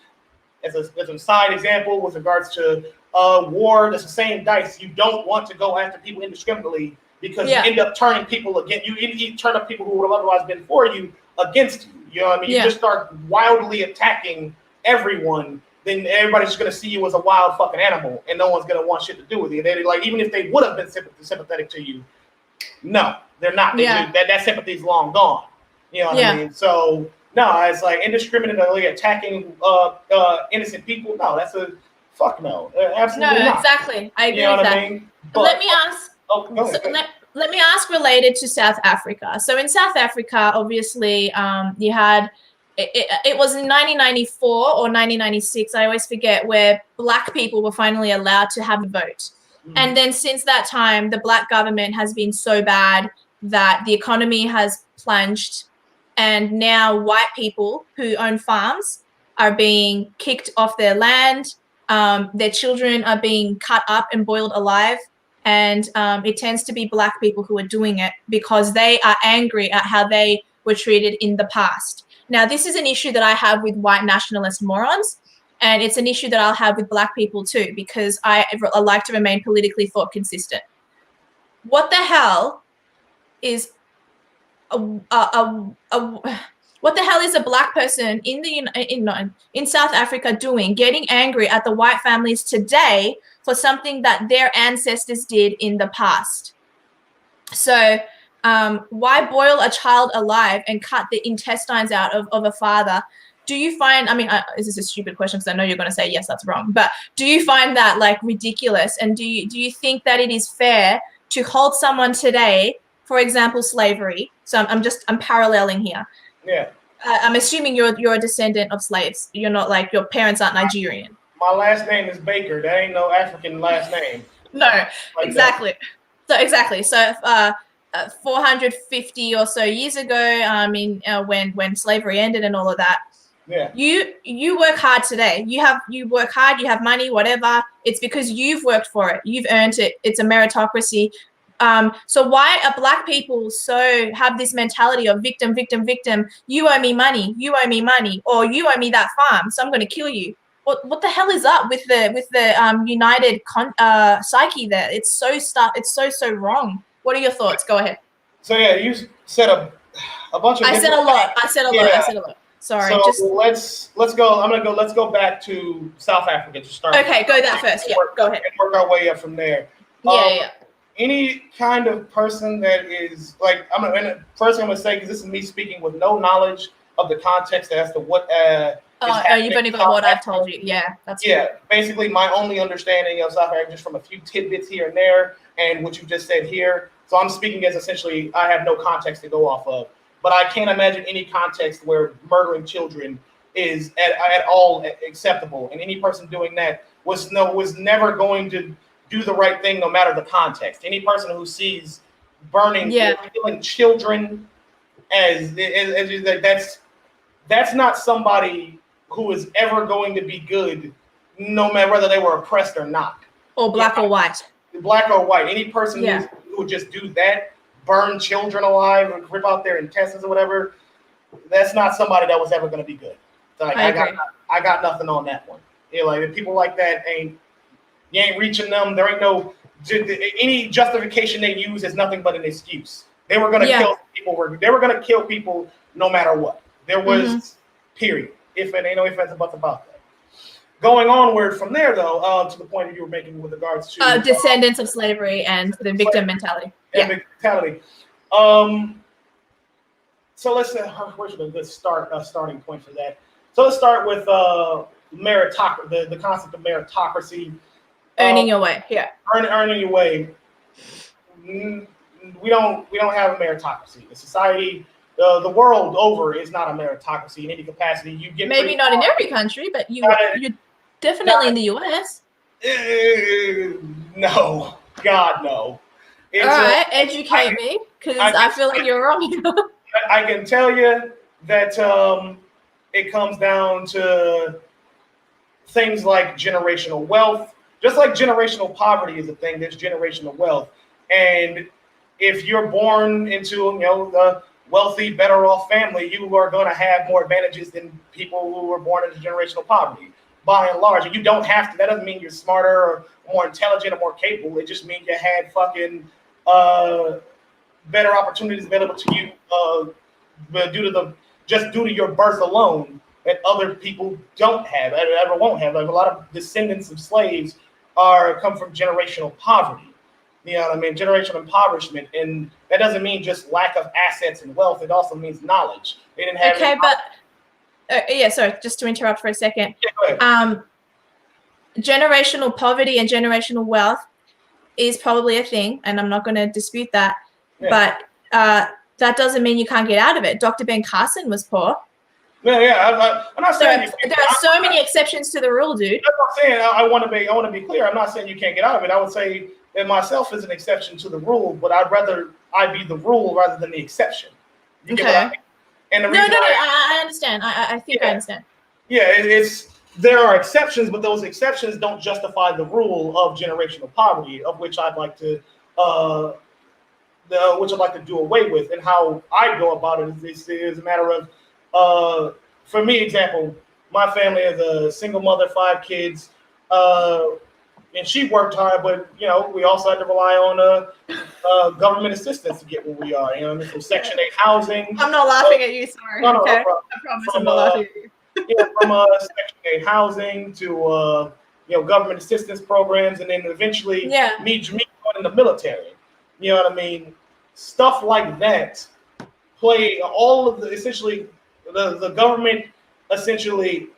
as a side example with regards to war, that's the same dice. You don't want to go after people indiscriminately because you end up turning people against you. You turn up people who would have otherwise been for you against you. You know what I mean? You just start wildly attacking everyone. Then everybody's just gonna see you as a wild fucking animal, and no one's gonna want shit to do with you. They're like, even if they would have been sympathetic to you, no, they're not. That sympathy's long gone. You know what I mean? So no, it's like indiscriminately attacking innocent people. No, that's a fuck no. Absolutely not. No, exactly. I agree with that. I mean? But let me ask. Let me ask related to South Africa. So in South Africa, obviously, you had it was in 1994 or 1996. I always forget, where black people were finally allowed to have a vote. And then since that time, the black government has been so bad that the economy has plunged. And now white people who own farms are being kicked off their land. Their children are being cut up and boiled alive. And it tends to be black people who are doing it because they are angry at how they were treated in the past. Now, this is an issue that I have with white nationalist morons. And it's an issue that I'll have with black people too, because I like to remain politically thought consistent. What the hell is what the hell is a black person in South Africa doing, getting angry at the white families today for something that their ancestors did in the past? So why boil a child alive and cut the intestines out of a father? Do you find, this is a stupid question because I know you're going to say, yes, that's wrong. But do you find that like ridiculous? And do you think that it is fair to hold someone today, for example, slavery? So I'm paralleling here. Yeah. I'm assuming you're a descendant of slaves. You're not like, your parents aren't Nigerian. My last name is Baker. That ain't no African last name. No, like exactly. That. So 450 or so years ago, when slavery ended and all of that, you work hard today. You work hard, you have money, whatever. It's because you've worked for it. You've earned it. It's a meritocracy. So why are black people so have this mentality of victim, victim, victim? You owe me money, or you owe me that farm, so I'm going to kill you. What the hell is up with the united psyche there? It's so wrong. What are your thoughts? Go ahead. So yeah, you said a bunch of. I said a lot. Sorry. So let's go. Let's go back to South Africa to start. Okay, go that first. Yeah, go ahead. And work our way up from there. Any kind of person that is like, first I'm gonna say, because this is me speaking with no knowledge of the context as to what. You've only got what I've told you. Yeah, that's cool. Basically, my only understanding of South Africa just from a few tidbits here and there, and what you just said here. So I'm speaking as essentially I have no context to go off of, but I can't imagine any context where murdering children is at all acceptable, and any person doing that was never going to do the right thing, no matter the context. Any person who sees burning, killing children as that's not somebody who is ever going to be good, no matter whether they were oppressed or not. Or black or white. Black or white. Any person Yeah. who would just do that, burn children alive, and rip out their intestines or whatever, that's not somebody that was ever going to be good. Like, I agree. I got nothing on that one. Yeah, like people like that you ain't reaching them. There ain't no any justification they use is nothing but an excuse. They were going to kill people. They were going to kill people no matter what. There was period. If it ain't no ifs and buts about that. Going onward from there, though, to the point that you were making with regards to descendants of slavery and the victim mentality. Victim mentality. So let's where's a good starting point for that? So let's start with meritocracy, the concept of meritocracy. Earning your way. Yeah. Earning your way. We don't have a meritocracy. The society, the world over, is not a meritocracy in any capacity. You get maybe not in every country, but you're definitely in the US. No, God no. All right, educate me, because I feel like you're wrong. I can tell you that it comes down to things like generational wealth. Just like generational poverty is a thing, there's generational wealth. And if you're born into the wealthy, better off family, you are going to have more advantages than people who were born into generational poverty, by and large. And you don't have to. That doesn't mean you're smarter or more intelligent or more capable. It just means you had fucking better opportunities available to you due to your birth alone that other people don't have, ever won't have. Like a lot of descendants of slaves come from generational poverty. You know what I mean? Generational impoverishment. And that doesn't mean just lack of assets and wealth. It also means knowledge. They didn't have sorry, just to interrupt for a second. Yeah, go ahead. Generational poverty and generational wealth is probably a thing, and I'm not going to dispute that. Yeah. But that doesn't mean you can't get out of it. Dr. Ben Carson was poor. Yeah. I'm not saying there are so many exceptions to the rule, dude. That's what I'm saying. I want to be clear. I'm not saying you can't get out of it. I would say that myself is an exception to the rule, but I'd rather I be the rule rather than the exception. You get what I mean? And I understand. I think I understand. Yeah, there are exceptions, but those exceptions don't justify the rule of generational poverty, of which I'd like to do away with. And how I go about it is a matter of, for me, example, my family is a single mother, 5 kids, and she worked hard, but we also had to rely on government assistance to get where we are. From Section 8 housing. I'm not laughing at you, sorry. No, okay? I promise I'm not laughing at you. From Section 8 housing to government assistance programs, and then eventually me going in the military. You know what I mean? Stuff like that play all of the essentially the government essentially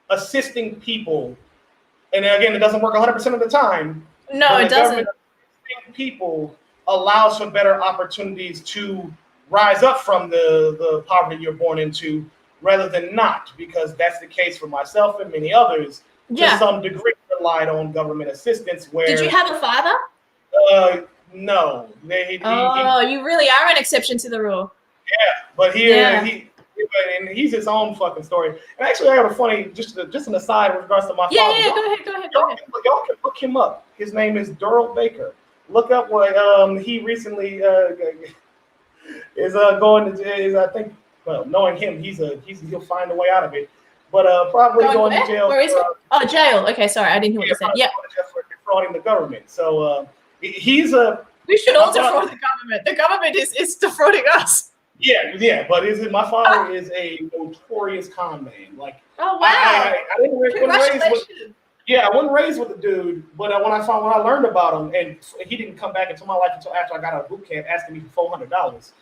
assisting people, and again, it doesn't work 100% of the time. No, it doesn't. Assisting people allows for better opportunities to rise up from the poverty you're born into, rather than not, because that's the case for myself and many others. To some degree, relied on government assistance. Where did you have a father? No. You really are an exception to the rule. Yeah, but he's his own fucking story. And actually, I got a funny, just an aside with regards to my father. Yeah, go ahead. Y'all can look him up. His name is Durrell Baker. Look up what he recently is going to. Is I think, well, knowing him, he'll find a way out of it. But probably going to jail. Where is it? Jail. Okay, sorry, I didn't hear what you said. Yeah, for defrauding the government. So he's a. We should all defraud the government. The government is defrauding us. Yeah, but my father is a notorious con man. Like, oh wow! I didn't Congratulations. I wasn't raised with the dude, but when I learned about him, and he didn't come back into my life until after I got out of boot camp, asking me for $400.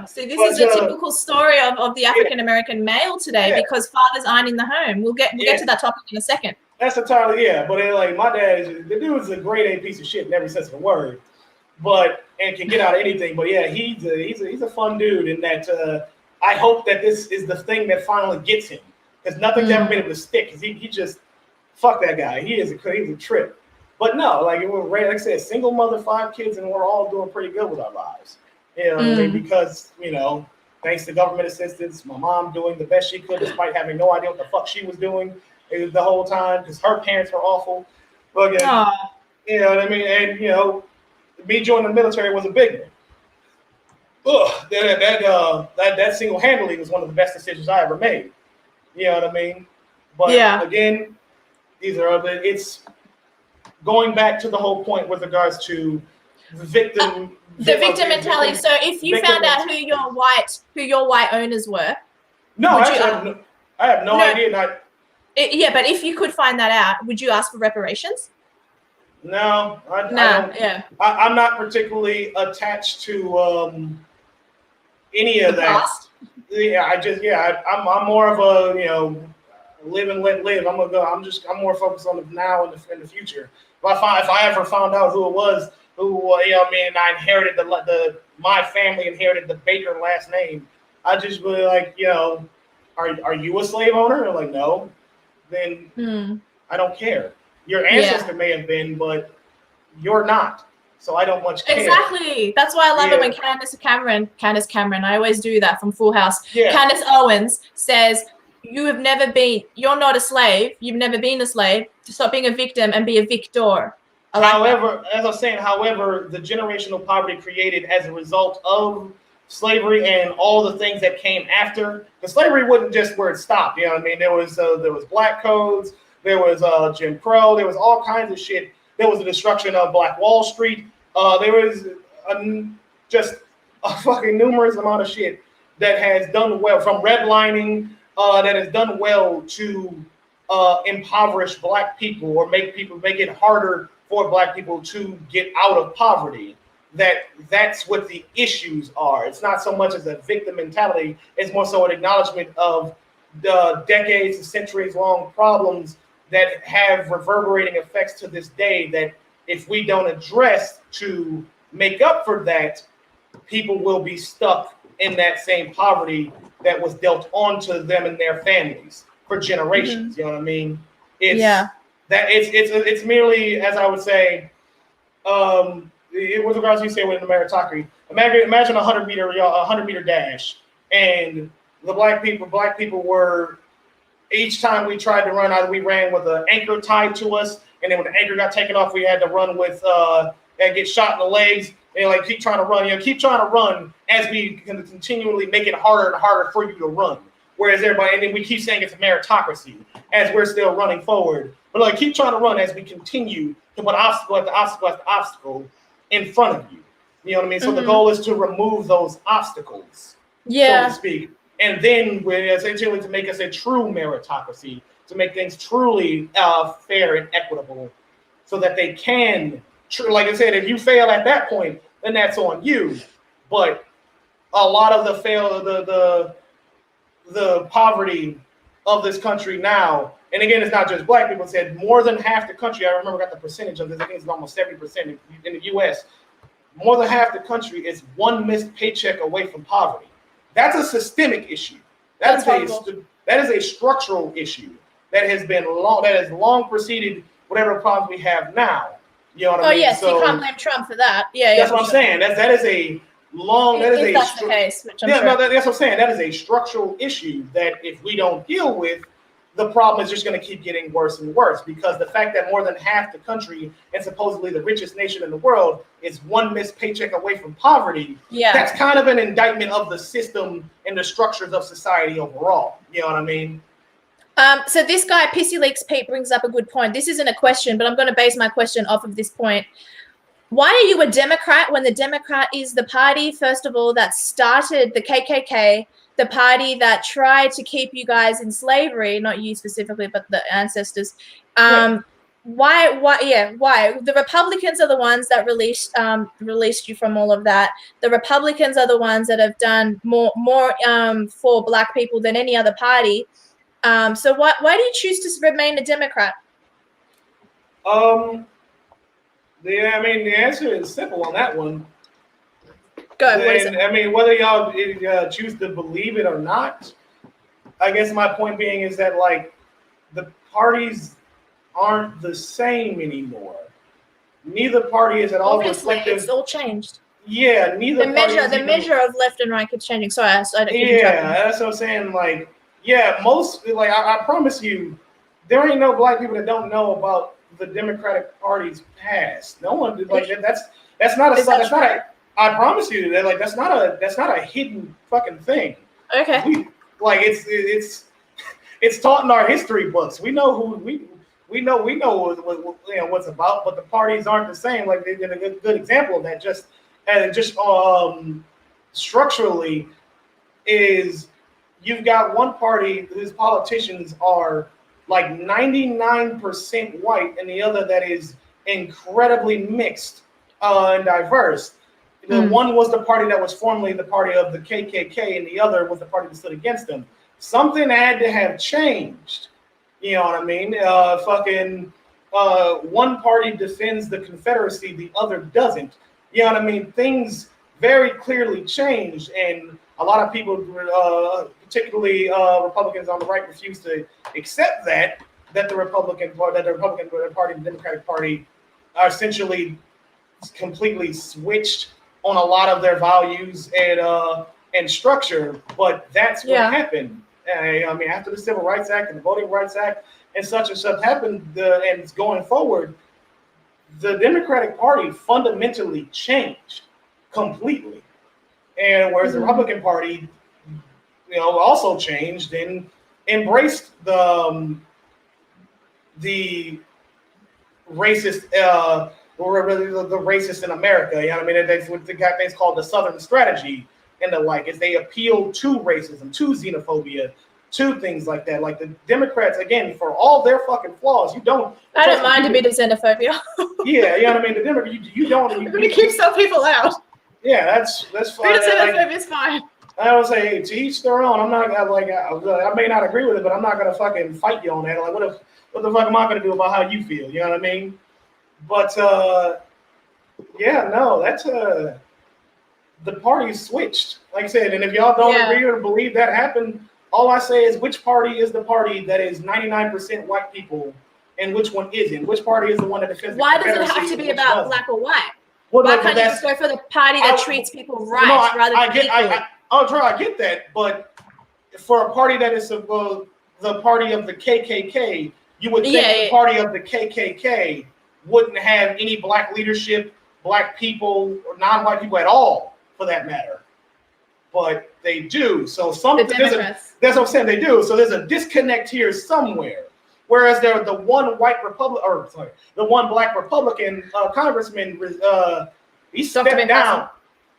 See, this is a typical story of the African American male today, because fathers aren't in the home. We'll get to that topic in a second. That's entirely but my dad the dude's a grade A piece of shit in every sense of the word, and can get out of anything. But yeah, he's a fun dude in that. I hope that this is the thing that finally gets him, because nothing's ever been able to stick. Because he just fuck that guy. He's a trip. But no, like I said, single mother, 5 kids, and we're all doing pretty good with our lives. You know what I mean? Because thanks to government assistance, my mom doing the best she could despite having no idea what the fuck she was doing. the whole time because her parents were awful. But you know what I mean? And you know, me joining the military was a big one. Ugh, that single-handedly was one of the best decisions I ever made. You know what I mean? But again, it's going back to the whole point with regards to the victim mentality. So if you found out who your white owners were, no, actually, I have no idea. Yeah, but if you could find that out, would you ask for reparations? No, I don't. Yeah, I'm not particularly attached to any of that. Past? Yeah, I'm more of a, you know, live and let live. I'm more focused on the now and the future. If I ever found out who it was, you know what I mean, and I inherited my family inherited the Baker last name, I just be like, you know, are you a slave owner? And like, no. Then I don't care. Your ancestor may have been, but you're not. So I don't much care. Exactly. That's why I love it when Candace Cameron, I always do that from Full House. Yeah. Candace Owens says, you're not a slave. You've never been a slave. Stop being a victim and be a victor. However, as I was saying, the generational poverty created as a result of slavery and all the things that came after. The slavery wasn't just where it stopped. You know what I mean? There was black codes. There was Jim Crow. There was all kinds of shit. There was the destruction of Black Wall Street. There was just a fucking numerous amount of shit that has done well, from redlining, that has done well to impoverish black people or make it harder for black people to get out of poverty. That's what the issues are. It's not so much as a victim mentality. It's more so an acknowledgement of the decades and centuries long problems that have reverberating effects to this day, that if we don't address to make up for that, people will be stuck in that same poverty that was dealt onto them and their families for generations. You know what I mean? It's merely, as I would say, with regards to you say with the meritocracy, imagine a 100-meter dash, and the black people were, each time we tried to run, either we ran with an anchor tied to us, and then when the anchor got taken off, we had to run with and get shot in the legs, and like keep trying to run as we can continually make it harder and harder for you to run. Whereas everybody, and then we keep saying it's a meritocracy as we're still running forward, but like keep trying to run as we continue to put obstacle after obstacle after obstacle in front of you. You know what I mean? So the goal is to remove those obstacles, so to speak. And then we're essentially to make us a true meritocracy, to make things truly fair and equitable, so that they can, like I said, if you fail at that point, then that's on you. But a lot of the poverty of this country now, and again, it's not just black people, said more than half the country, I remember got the percentage of this, I think it's almost 70% in the US, more than half the country is one missed paycheck away from poverty. That's a systemic issue. That is a structural issue that has long preceded whatever problems we have now. You know what I mean? Yes, so, you can't blame Trump for that. That's what I'm saying. That is a long. If that's the case, which I'm sure. No, that's what I'm saying. That is a structural issue that if we don't deal with, the problem is just going to keep getting worse and worse, because the fact that more than half the country and supposedly the richest nation in the world is one missed paycheck away from poverty, that's kind of an indictment of the system and the structures of society overall. You know what I mean? So this guy, Pissy Leaks Pete, brings up a good point. This isn't a question, but I'm going to base my question off of this point. Why are you a Democrat when the Democrat is the party, first of all, that started the KKK, the party that tried to keep you guys in slavery, not you specifically, but the ancestors? Why? The Republicans are the ones that released you from all of that. The Republicans are the ones that have done more for black people than any other party. So why do you choose to remain a Democrat? I mean, the answer is simple on that one. Go ahead. What is it? I mean, whether y'all choose to believe it or not, I guess my point being is that, like, the parties aren't the same anymore. Neither party is at all reflective. It's all changed. Yeah, neither. The measure of left and right keeps changing. Sorry, I don't keep that's what I'm saying. Like, most, like, I promise you, there ain't no black people that don't know about the Democratic Party's past. No one like that's not a I promise you that like that's not a hidden fucking thing. Okay. It's taught in our history books. We know who we know what's about, but the parties aren't the same. Like they did a good example of that. Just structurally is you've got one party whose politicians are like 99% white, and the other that is incredibly mixed and diverse. The one was the party that was formerly the party of the KKK, and the other was the party that stood against them. Something had to have changed. You know what I mean? One party defends the Confederacy, the other doesn't. You know what I mean? Things very clearly changed, and a lot of people, particularly Republicans on the right, refuse to accept that the Republican Party, the Democratic Party, are essentially completely switched on a lot of their values and structure. But that's what happened. I mean, after the Civil Rights Act and the Voting Rights Act and such happened, and going forward, the Democratic Party fundamentally changed completely. And whereas the Republican Party, also changed and embraced the racist, the racist in America. You know what I mean? That's what they got things called the Southern strategy and the like, is they appeal to racism, to xenophobia, to things like that. Like the Democrats, again, for all their fucking flaws, I don't mind a bit of xenophobia. Yeah, you know what I mean? The Democrats, you don't. We're going to keep some people out. Yeah, that's fine. Bit of xenophobia is fine. I would say, hey, to each their own. I'm not gonna I may not agree with it, but I'm not gonna fucking fight you on that. Like, what the fuck am I gonna do about how you feel? You know what I mean? But that's the parties switched, like I said. And if y'all don't agree or believe that happened, all I say is, which party is the party that is 99% white people, and which one isn't? Which party is the one that defends? Why does it have to be about black or white? Why can't you just go for the party that treats people right rather than equally? I get that, but for a party that is the party of the KKK, you would think the party of the KKK wouldn't have any black leadership, black people, or non-white people at all, for that matter. But they do. So that's what I'm saying. They do. So there's a disconnect here somewhere. Whereas the one black Republican congressman, he stepped down.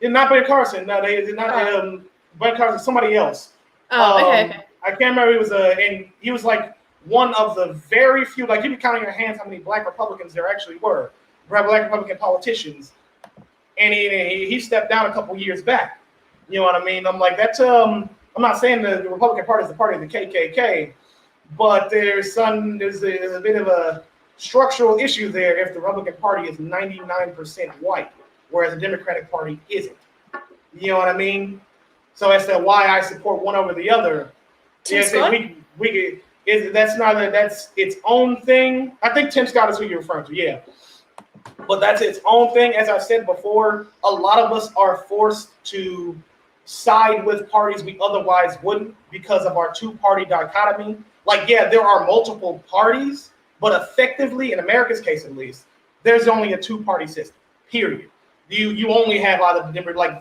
Not Ben Carson. No, they did not. Ben Carson, somebody else. Okay. I can't remember. And he was like one of the very few. Like, you'd be counting your hands how many black Republicans there actually were, black Republican politicians. And he stepped down a couple years back. You know what I mean? I'm like, that's I'm not saying the Republican Party is the party of the KKK. But there's a bit of a structural issue there if the Republican Party is 99% white, whereas the Democratic Party isn't. You know what I mean? So that's why I support one over the other. Tim Scott? That's its own thing. I think Tim Scott is who you're referring to, yeah. But that's its own thing. As I said before, a lot of us are forced to side with parties we otherwise wouldn't because of our two-party dichotomy. Like, yeah, there are multiple parties, but effectively, in America's case at least, there's only a two-party system, period. You only have either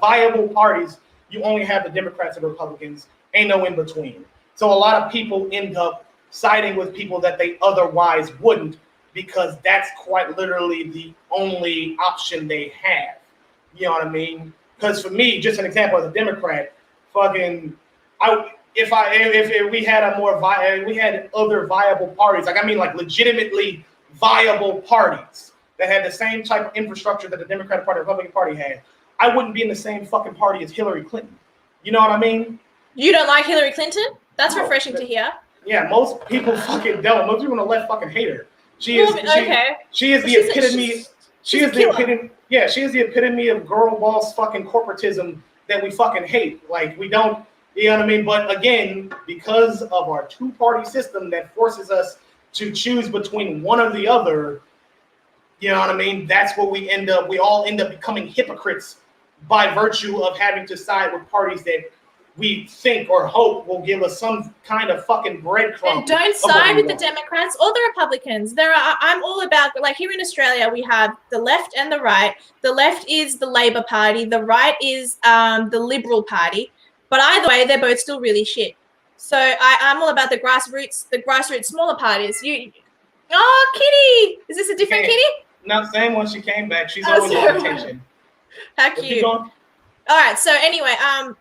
viable parties, you only have the Democrats and Republicans, ain't no in between. So a lot of people end up siding with people that they otherwise wouldn't, because that's quite literally the only option they have. You know what I mean? Because for me, just an example as a Democrat, if we had we had other viable parties, like legitimately viable parties that had the same type of infrastructure that the Democratic Party, Republican Party had, I wouldn't be in the same fucking party as Hillary Clinton. You know what I mean? You don't like Hillary Clinton? That's refreshing to hear. Yeah, most people fucking don't. Most people on the left fucking hate her. She is the epitome. She is the epitome of girl boss fucking corporatism that we fucking hate. Like, we don't, you know what I mean? But again, because of our two-party system that forces us to choose between one or the other, you know what I mean? That's what we all end up becoming hypocrites by virtue of having to side with parties that we think or hope will give us some kind of fucking breadcrumb. And don't side with the Democrats or the Republicans. I'm all about, like, here in Australia, we have the left and the right. The left is the Labor Party. The right is the Liberal Party. But either way, they're both still really shit. So I'm all about the grassroots smaller parties. Oh, Kitty! Is this a different Kitty? No, same one. She came back. She's always on attention. How cute. All right, so anyway,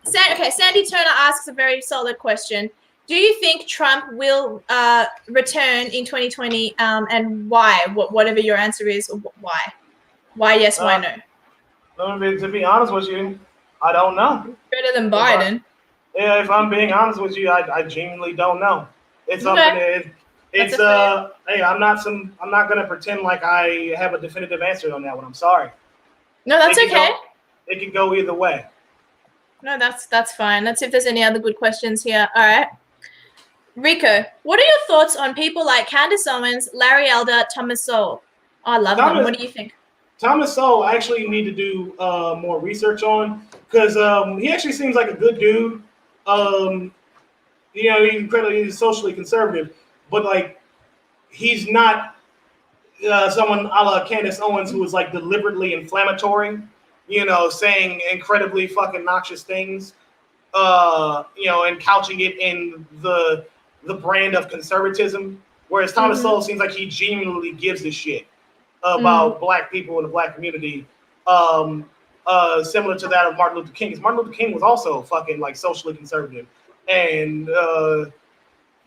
Sandy Turner asks a very solid question. Do you think Trump will return in 2020, and why? Whatever your answer is, why? Why yes, why no? To be honest with you, I don't know. Better than Biden. If I'm being honest with you, I genuinely don't know. It's something that hey, I'm not gonna pretend like I have a definitive answer on that one. I'm sorry. No, that's okay. It could go either way. No, that's fine. Let's see if there's any other good questions here. All right. Rico, what are your thoughts on people like Candace Owens, Larry Elder, Thomas Sowell? Oh, I love them. What do you think? Thomas Sowell, I actually need to do more research on, because he actually seems like a good dude. He's socially conservative, but like he's not someone a la Candace Owens who is like deliberately inflammatory. Saying incredibly fucking noxious things, and couching it in the brand of conservatism. Whereas Thomas Sowell seems like he genuinely gives a shit about Black people in the Black community, similar to that of Martin Luther King. Because Martin Luther King was also fucking like socially conservative, and it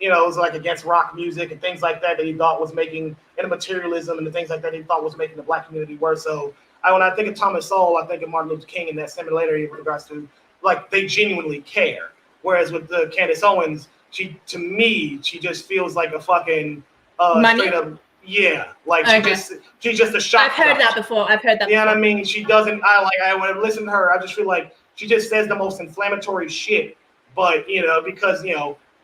was like against rock music and things like that he thought was making, and materialism and the things like that he thought was making the Black community worse. So when I think of Thomas Sowell, I think of Martin Luther King in that similarity with regards to, like, they genuinely care. Whereas with Candace Owens, she just feels like a fucking straight up, she's just a shock. I've heard that before. You know what I mean? She doesn't. When I listen to her, I just feel like she just says the most inflammatory shit. But because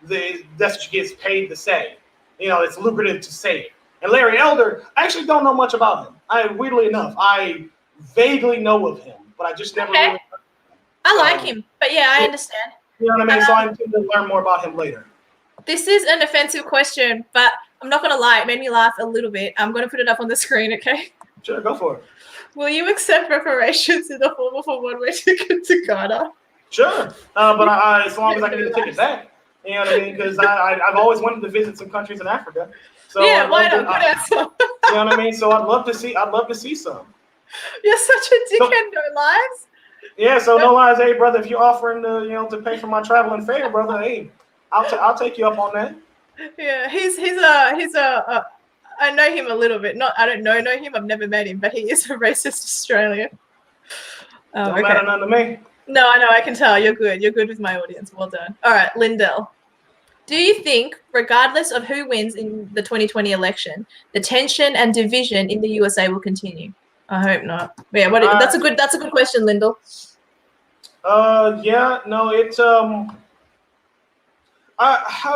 that's what she gets paid to say. It's lucrative to say it. And Larry Elder, I actually don't know much about him. Weirdly enough, I vaguely know of him, but I just never. Okay. I like him, but yeah, I understand. You know what I mean? So I'm going to learn more about him later. This is an offensive question, but I'm not going to lie. It made me laugh a little bit. I'm going to put it up on the screen, okay? Sure, go for it. Will you accept reparations in the form of a one-way ticket to Ghana? Sure, but as long as I can get a ticket back. You know what I mean? Because I've always wanted to visit some countries in Africa. So yeah, why not? Good answer. You know what I mean? So I'd love to see some. You're such a dickhead, no lies. Yeah, so no lies, hey brother. If you're offering to pay for my travel and fare, brother, hey, I'll take you up on that. Yeah, he's a I know him a little bit. I don't know him. I've never met him, but he is a racist Australian. Don't matter none to me. No, I know. I can tell. You're good. You're good with my audience. Well done. All right, Lindell. Do you think, regardless of who wins in the 2020 election, the tension and division in the USA will continue? I hope not. Yeah, that's a good question, Lindell. Yeah, no, it's how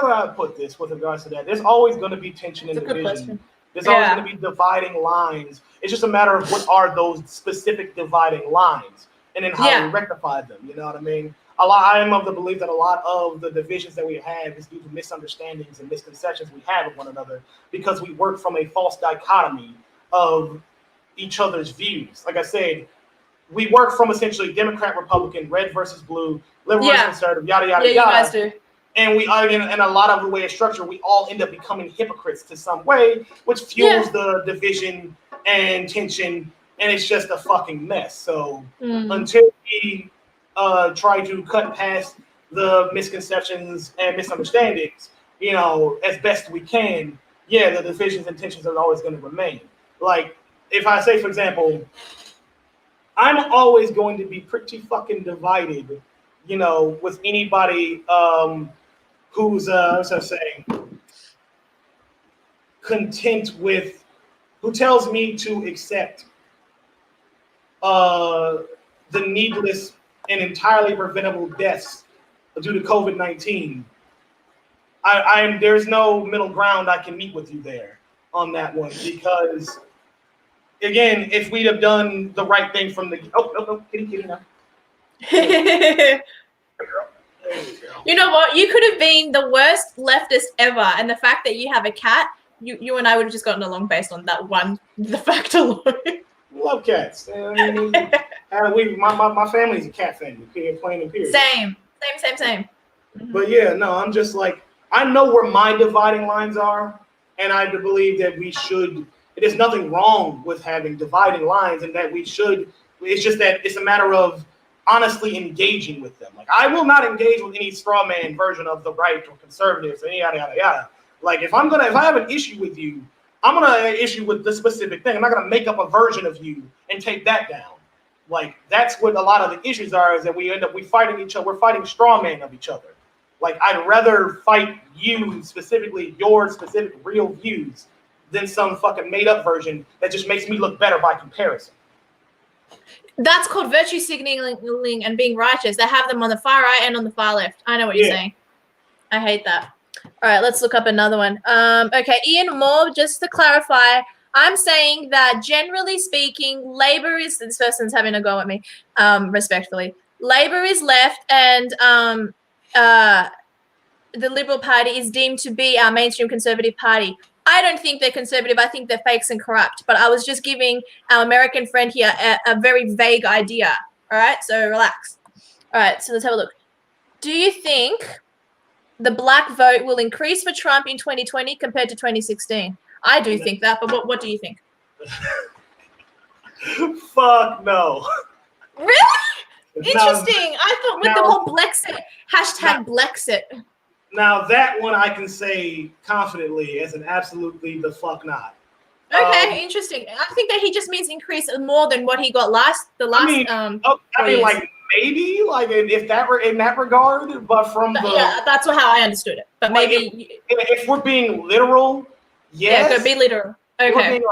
do I put this with regards to that? There's always going to be tension and division. There's always going to be dividing lines. It's just a matter of what are those specific dividing lines, and then how we rectify them. You know what I mean? I am of the belief that a lot of the divisions that we have is due to misunderstandings and misconceptions we have of one another, because we work from a false dichotomy of each other's views. Like I said, we work from essentially Democrat, Republican, red versus blue, liberal versus conservative, yada, yada, yada. You guys do. And we are in a lot of the way of structure, we all end up becoming hypocrites to some way, which fuels the division and tension, and it's just a fucking mess. So until we try to cut past the misconceptions and misunderstandings, as best we can, the divisions and tensions are always going to remain. Like, if I say, for example, I'm always going to be pretty fucking divided, with anybody who's, content with, who tells me to accept the needless and entirely preventable deaths due to COVID-19. There's no middle ground I can meet with you there on that one, because again, if we'd have done the right thing from the kitty now. You know what? You could have been the worst leftist ever, and the fact that you have a cat, you and I would have just gotten along based on the fact alone. Love cats. I mean, my family's a cat family. Plain and period. Same. But yeah, no, I'm just like, I know where my dividing lines are, and I believe that we should. There's nothing wrong with having dividing lines, and that we should. It's just that it's a matter of honestly engaging with them. Like, I will not engage with any straw man version of the right or conservatives and yada yada yada. Like, if I have an issue with you, I'm gonna issue with the specific thing. I'm not gonna make up a version of you and take that down. Like, that's what a lot of the issues are, is that we fighting each other. We're fighting straw man of each other. Like, I'd rather fight you specifically, your specific real views, than some fucking made up version that just makes me look better by comparison. That's called virtue signaling and being righteous. They have them on the far right and on the far left. I know what you're saying. I hate that. All right, let's look up another one. Okay, Ian Moore, just to clarify, I'm saying that generally speaking, Labor is, this person's having a go at me, respectfully. Labor is left, and the Liberal Party is deemed to be our mainstream conservative party. I don't think they're conservative. I think they're fakes and corrupt. But I was just giving our American friend here a very vague idea. All right, so relax. All right, so let's have a look. Do you think the black vote will increase for Trump in 2020 compared to 2016? I do think that, but what do you think? Fuck no. Really? Interesting. I thought with the whole Blexit, #Blexit. Now that one I can say confidently as an absolutely the fuck not. Okay, interesting. I think that he just means increase more than what he got last. I mean, like maybe, like if that were in that regard, but from yeah, that's how I understood it. But like maybe if we're being literal, yes. Yeah, could be literal. Okay. If we're being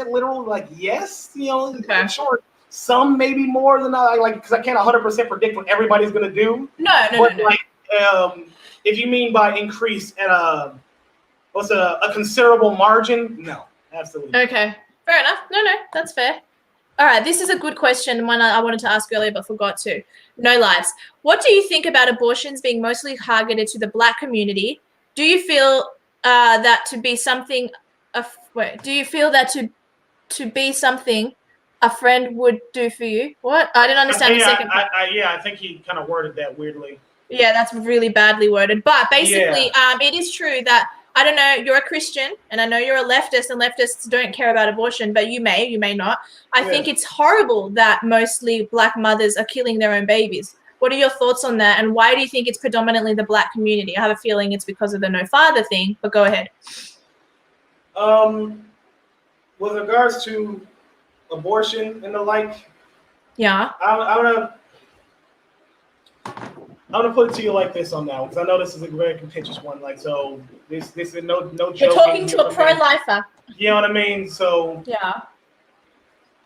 100% literal, like yes, you know, I'm sure some maybe more than I like, because I can't 100% predict what everybody's gonna do. No. Like, if you mean by increase at a considerable margin, no, absolutely. Okay, fair enough. No, that's fair. All right, this is a good question, one I wanted to ask earlier but forgot to. No Lives. What do you think about abortions being mostly targeted to the black community? Do you feel that to be something? Do you feel that to be something a friend would do for you? What? I didn't understand the second part. I think he kind of worded that weirdly. Yeah, that's really badly worded. But basically, it is true that, I don't know, you're a Christian, and I know you're a leftist, and leftists don't care about abortion, but you may not. I think it's horrible that mostly black mothers are killing their own babies. What are your thoughts on that, and why do you think it's predominantly the black community? I have a feeling it's because of the no father thing, but go ahead. With regards to abortion and the like, I'm gonna put it to you like this on that one, because I know this is a very contentious one. Like, so this is no joke. You're talking to a pro-lifer. You know what I mean? So yeah,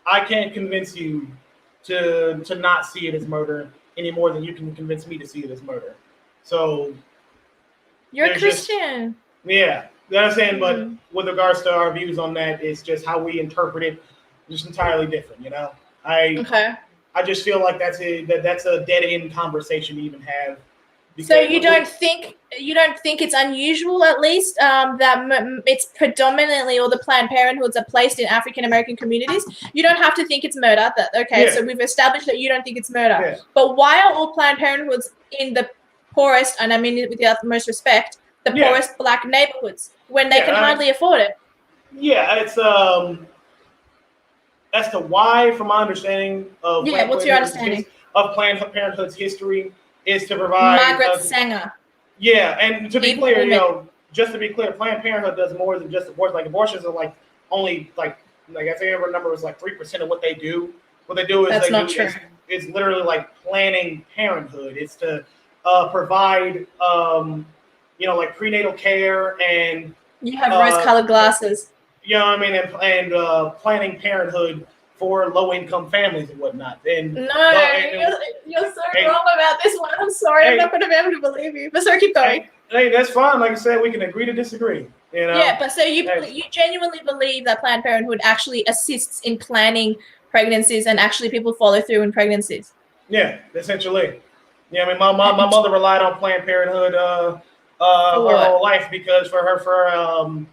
I can't convince you to not see it as murder any more than you can convince me to see it as murder. So you're a Christian. You know what I'm saying? But with regards to our views on that, it's just how we interpret it, just entirely different. You know, I just feel like that's a dead end conversation to even have. So you don't think it's unusual, at least, that it's predominantly, or the Planned Parenthoods are placed in African American communities? You don't have to think it's murder. So we've established that you don't think it's murder. Yeah. But why are all Planned Parenthoods in the poorest, and I mean it with the utmost respect, the poorest black neighborhoods when they can hardly afford it? Yeah, it's that's the why, from my understanding of what's your understanding of Planned Parenthood's history, is to provide Margaret Sanger. Yeah, and to be clear, just to be clear, Planned Parenthood does more than just abortion. Like, abortions are like only like I think every number is like 3% of what they do. What they do is it's literally like planning parenthood. It's to provide like prenatal care, and you have rose-colored glasses. You know what I mean? And planning parenthood for low-income families and whatnot. And you're so wrong about this one. I'm sorry. I'm not going to be able to believe you. But sorry, keep going. Hey, that's fine. Like I said, we can agree to disagree. You know? Yeah, but so you genuinely believe that Planned Parenthood actually assists in planning pregnancies, and actually people follow through in pregnancies? Yeah, essentially. Yeah, I mean, my mother relied on Planned Parenthood her whole life because for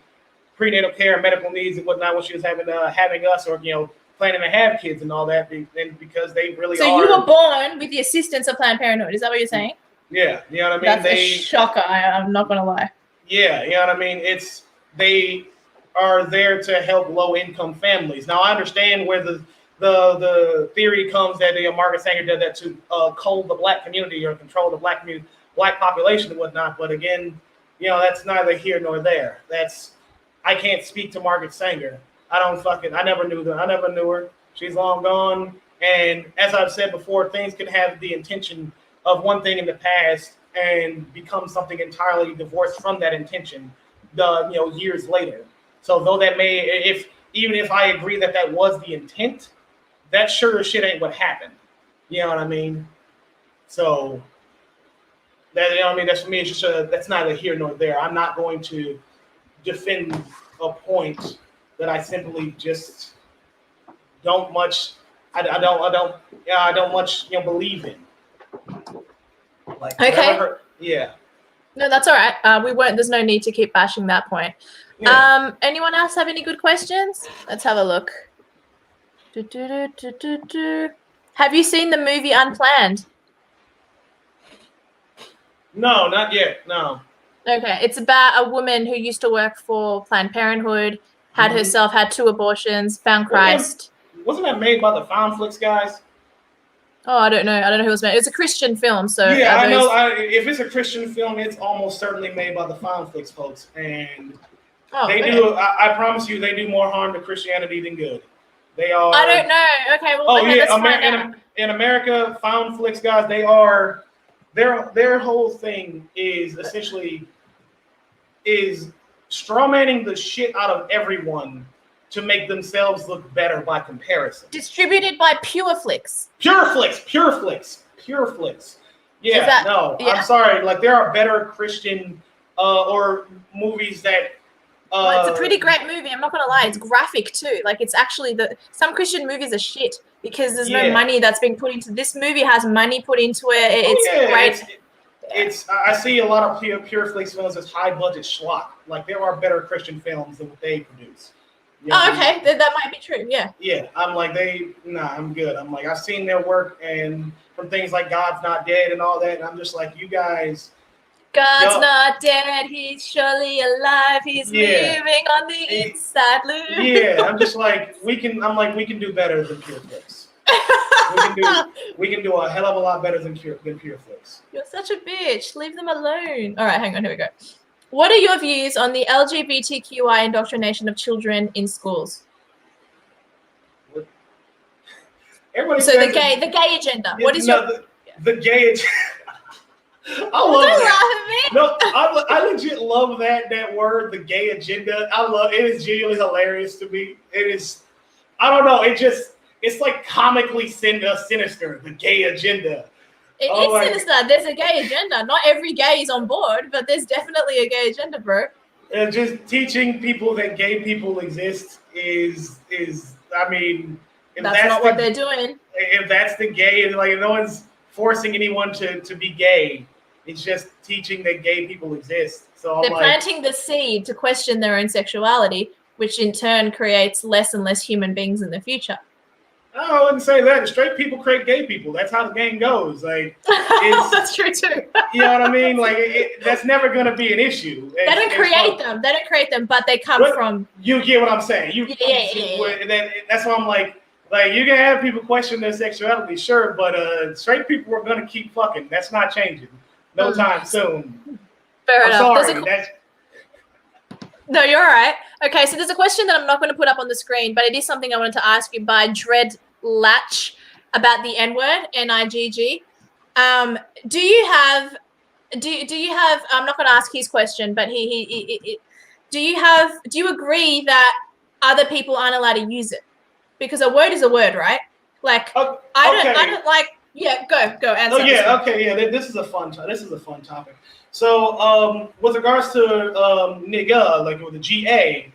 prenatal care and medical needs and whatnot when she was having us or planning to have kids and all that, and because they really So are. you were born with the assistance of Planned Parenthood. Is that what you're saying? Yeah, you know what I mean. That's a shocker. I'm not gonna lie. Yeah, you know what I mean. They are there to help low income families. Now I understand where the theory comes that Margaret Sanger did that to cull the black community or control the black population and whatnot. But again, that's neither here nor there. I can't speak to Margaret Sanger. I never knew her. I never knew her. She's long gone. And as I've said before, things can have the intention of one thing in the past and become something entirely divorced from that intention, years later. So though that even if I agree that was the intent, that sure as shit ain't what happened. You know what I mean? So that that's for me. It's just that's neither here nor there. I'm not going to defend a point that I simply just don't much. I don't much believe in. Like, okay. Yeah. No, that's all right. We won't. There's no need to keep bashing that point. Yeah. Anyone else have any good questions? Let's have a look. Have you seen the movie Unplanned? No, not yet. No. Okay, it's about a woman who used to work for Planned Parenthood, had herself had 2 abortions, found Christ. Wasn't that made by the Foundflix guys? Oh, I don't know. I don't know who it was made. It's a Christian film, so yeah, I know. If it's a Christian film, it's almost certainly made by the Foundflix folks, and they do. I promise you, they do more harm to Christianity than good. They are. I don't know. Okay, well, let's find out. In America, Foundflix guys, they are. Their whole thing is essentially strawmanning the shit out of everyone to make themselves look better by comparison. Distributed by Pureflix. Pureflix. Yeah, I'm sorry. Like, there are better Christian or movies that. Well, it's a pretty great movie. I'm not gonna lie. It's graphic too. Like, it's actually some Christian movies are shit because there's no money that's being put into. This movie has money put into it. It's great. I see a lot of Pureflix films as high budget schlock. Like, there are better Christian films than what they produce. Okay, that might be true. Yeah. Yeah, I'm like I'm good. I'm like, I've seen their work and from things like God's Not Dead and all that. And I'm just like, you guys. God's not dead. He's surely alive. He's moving on the inside loop. Yeah, I'm just like, we can do better than Pureflix. we can do a hell of a lot better than Pureflix. You're such a bitch. Leave them alone. All right, hang on. Here we go. What are your views on the LGBTQI indoctrination of children in schools? Everybody so the gay agenda. What is the gay agenda? I love that. No, I legit love that word, the gay agenda. I love it. Is genuinely hilarious to me. It is. I don't know. It's like comically sinister. The gay agenda. It is sinister. There's a gay agenda. Not every gay is on board, but there's definitely a gay agenda, bro. Just teaching people that gay people exist is. I mean, that's not what they're doing. If that's the gay, and like, no one's forcing anyone to be gay. It's just teaching that gay people exist. So they're planting the seed to question their own sexuality, which in turn creates less and less human beings in the future. I wouldn't say that. Straight people create gay people. That's how the game goes. Like, that's true too. You know what I mean? Like, that's never going to be an issue. They don't create them. They don't create them, but they come from. You get what I'm saying? That's why I'm like you can have people question their sexuality, sure, but straight people are going to keep fucking. That's not changing. No time soon. Fair enough. Sorry. No, you're all right. Okay, so there's a question that I'm not going to put up on the screen, but it is something I wanted to ask you by Dread Latch about the N-word, N-I-G-G. Do you have? I'm not going to ask his question, but do you agree that other people aren't allowed to use it? Because a word is a word, right? Like, I don't like. Yeah, go answer. Oh yeah, okay, yeah. This is a fun topic. So, with regards to nigga, like with the GA,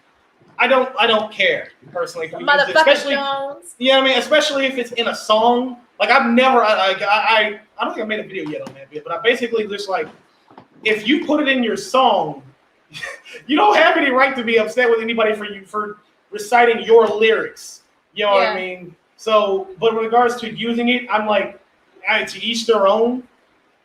I don't care personally. Motherfucker Jones. Yeah, I mean, especially if it's in a song. Like I've never, I don't think I made a video yet on that bit, but I basically just like, if you put it in your song, you don't have any right to be upset with anybody for reciting your lyrics. You know what I mean? So, but in regards to using it, I'm like, to each their own.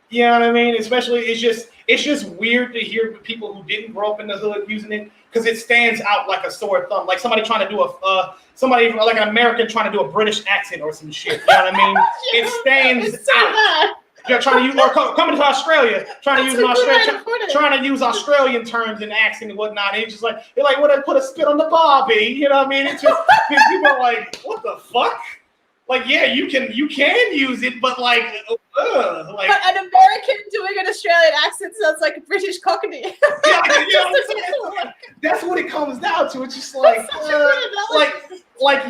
You know what I mean? Especially, it's just weird to hear people who didn't grow up in the hood using it because it stands out like a sore thumb. Like somebody trying to do somebody like an American trying to do a British accent or some shit. You know what I mean? It stands out. You're trying to use, or coming to Australia, trying to use Australian terms and accent and whatnot. And it's just like, they're like, what? I put a spit on the barbie. You know what I mean? It's just people are like, what the fuck? Like, yeah, you can use it, but like but an American doing an Australian accent sounds like a British Cockney. Yeah, that's what it comes down to. It's just like,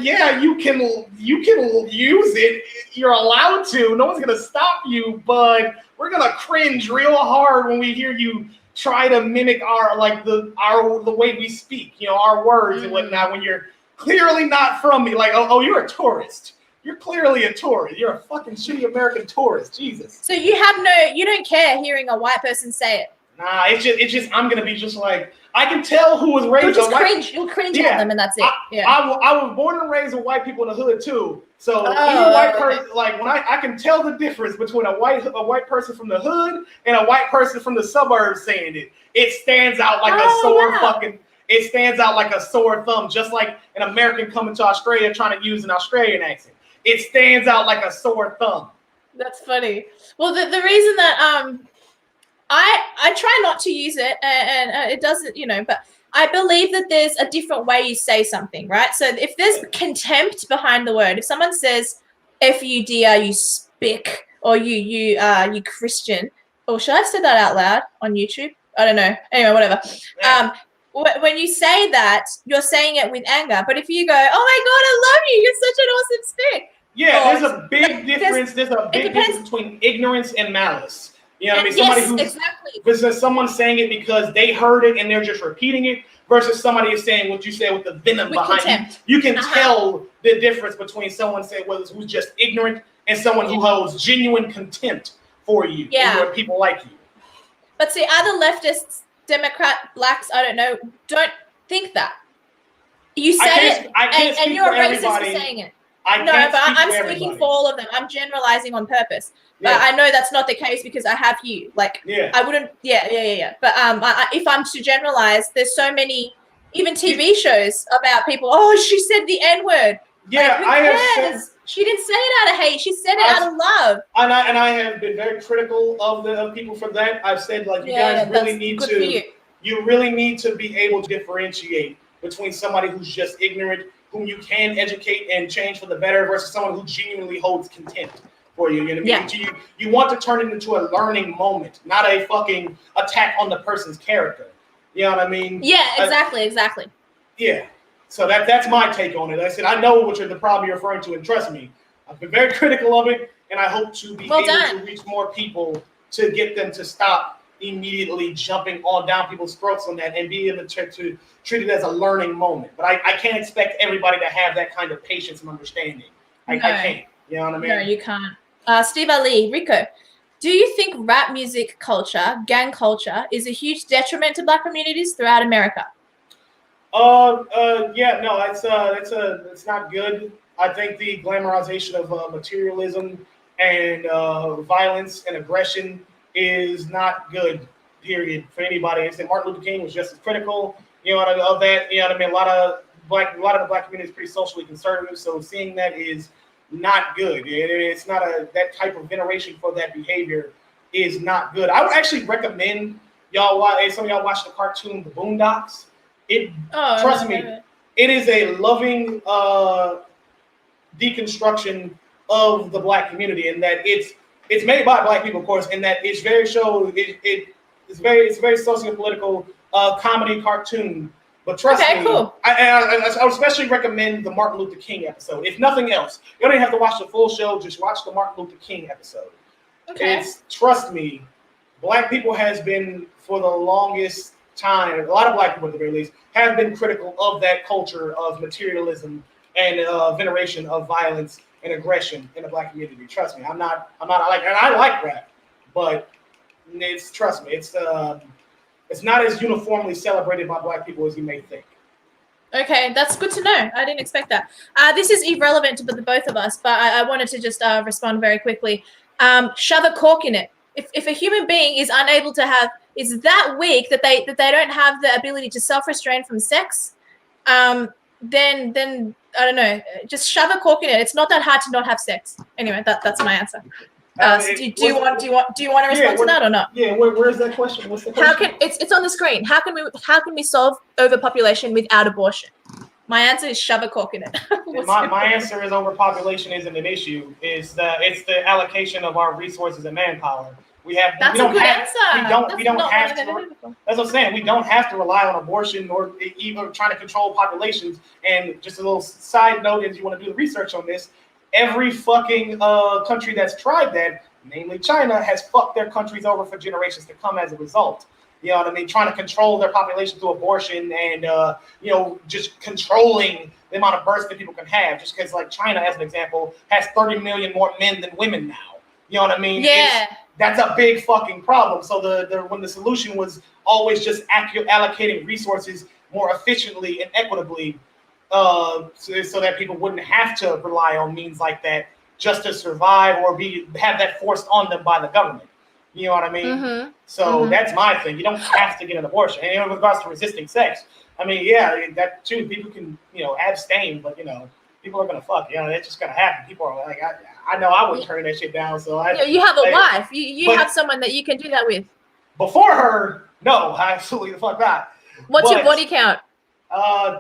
yeah, you can use it. You're allowed to. No one's gonna stop you, but we're gonna cringe real hard when we hear you try to mimic our the way we speak. You know, our words and whatnot. When you're clearly not from me, like, oh, you're a tourist. You're clearly a tourist. You're a fucking shitty American tourist. Jesus. So you don't care hearing a white person say it. Nah, it's just I'm gonna be just like, I can tell who was raised. You'll cringe at them, and that's it. I was born and raised with white people in the hood too. So even white person, like when I can tell the difference between a white person from the hood and a white person from the suburbs saying it. It stands out like a sore fucking. It stands out like a sore thumb, just like an American coming to Australia trying to use an Australian accent. It stands out like a sore thumb. That's funny. Well, the reason that I try not to use it, and it doesn't, but I believe that there's a different way you say something, right? So if there's contempt behind the word, if someone says "F-U-D-R," you spick, or you Christian, or should I say that out loud on YouTube? I don't know. Anyway, whatever. Yeah. When you say that, you're saying it with anger. But if you go, "Oh my God, I love you! You're such an awesome spick." Yeah, there's a big difference. There's a big difference between ignorance and malice. You know what I mean? Somebody versus someone saying it because they heard it and they're just repeating it, versus somebody is saying what you say with the venom behind it. You can tell the difference between someone saying who's just ignorant and someone who holds genuine contempt for you. Yeah. And people like you. But see, other leftists, Democrat, blacks, I don't know, don't think that. You say it, and you're a racist for saying it. I'm speaking for all of them. I'm generalizing on purpose. But I know that's not the case because I have you. I wouldn't. Yeah. But if I'm to generalize, there's so many, even TV shows about people. Oh, she said the N-word. Yeah, She didn't say it out of hate. She said it out of love. And I have been very critical of people for that. I've said you guys really need to. You really need to be able to differentiate between somebody who's just ignorant, whom you can educate and change for the better, versus someone who genuinely holds contempt for you. You know what I mean? You want to turn it into a learning moment, not a fucking attack on the person's character. You know what I mean? Yeah, exactly. Yeah. So that's my take on it. I said, I know what the problem you're referring to, and trust me, I've been very critical of it, and I hope to be able to reach more people to get them to stop immediately jumping down people's throats on that and be able to treat it as a learning moment. But I can't expect everybody to have that kind of patience and understanding. I can't. You know what I mean? No, you can't. Steve Ali, Rico, do you think rap music culture, gang culture, is a huge detriment to Black communities throughout America? It's not good. I think the glamorization of materialism and violence and aggression is not good, period, for anybody. I said Martin Luther King was just as critical, of that. You know what I mean? A lot of the Black community is pretty socially conservative, so seeing that is not good. It's not that type of veneration for that behavior is not good. I would actually recommend some of y'all watch the cartoon The Boondocks. Trust me, it is a loving deconstruction of the Black community, and that it's made by Black people, of course, and that it's very it's a very socio-political comedy cartoon. But trust me, cool. I would especially recommend the Martin Luther King episode. If nothing else, you don't even have to watch the full show. Just watch the Martin Luther King episode. Okay. Trust me, Black people has been for the longest time, a lot of Black people at the very least, have been critical of that culture of materialism and veneration of violence and aggression in the Black community. Trust me, I'm not like, and I like rap, but trust me, it's not as uniformly celebrated by Black people as you may think. Okay, that's good to know. I didn't expect that. This is irrelevant to the both of us, but I wanted to just respond very quickly. Shove a cork in it. If a human being is unable to is that weak that they don't have the ability to self-restrain from sex, then I don't know. Just shove a cork in it. It's not that hard to not have sex. Anyway, that's my answer. So do you want to respond to that or not? Yeah, where's that question? What's the question? It's on the screen. How can we solve overpopulation without abortion? My answer is shove a cork in it. my answer is overpopulation isn't an issue. It's the allocation of our resources and manpower. That's a good answer. We don't have to. That's what I'm saying. We don't have to rely on abortion or even trying to control populations. And just a little side note, if you want to do the research on this, every fucking country that's tried that, namely China, has fucked their countries over for generations to come as a result. You know what I mean? Trying to control their population through abortion and, just controlling the amount of births that people can have. Just because, like, China, as an example, has 30 million more men than women now. You know what I mean? Yeah. That's a big fucking problem. So when the solution was always just allocating resources more efficiently and equitably, so that people wouldn't have to rely on means like that just to survive or have that forced on them by the government. You know what I mean? Mm-hmm. So that's my thing. You don't have to get an abortion. And in regards to resisting sex, I mean, yeah, that too. People can, abstain, but people are gonna fuck. It's just gonna happen. People are like, I know I wouldn't turn that shit down. So you have a wife. You have someone that you can do that with. Before her, no, absolutely the fuck not. What's your body count?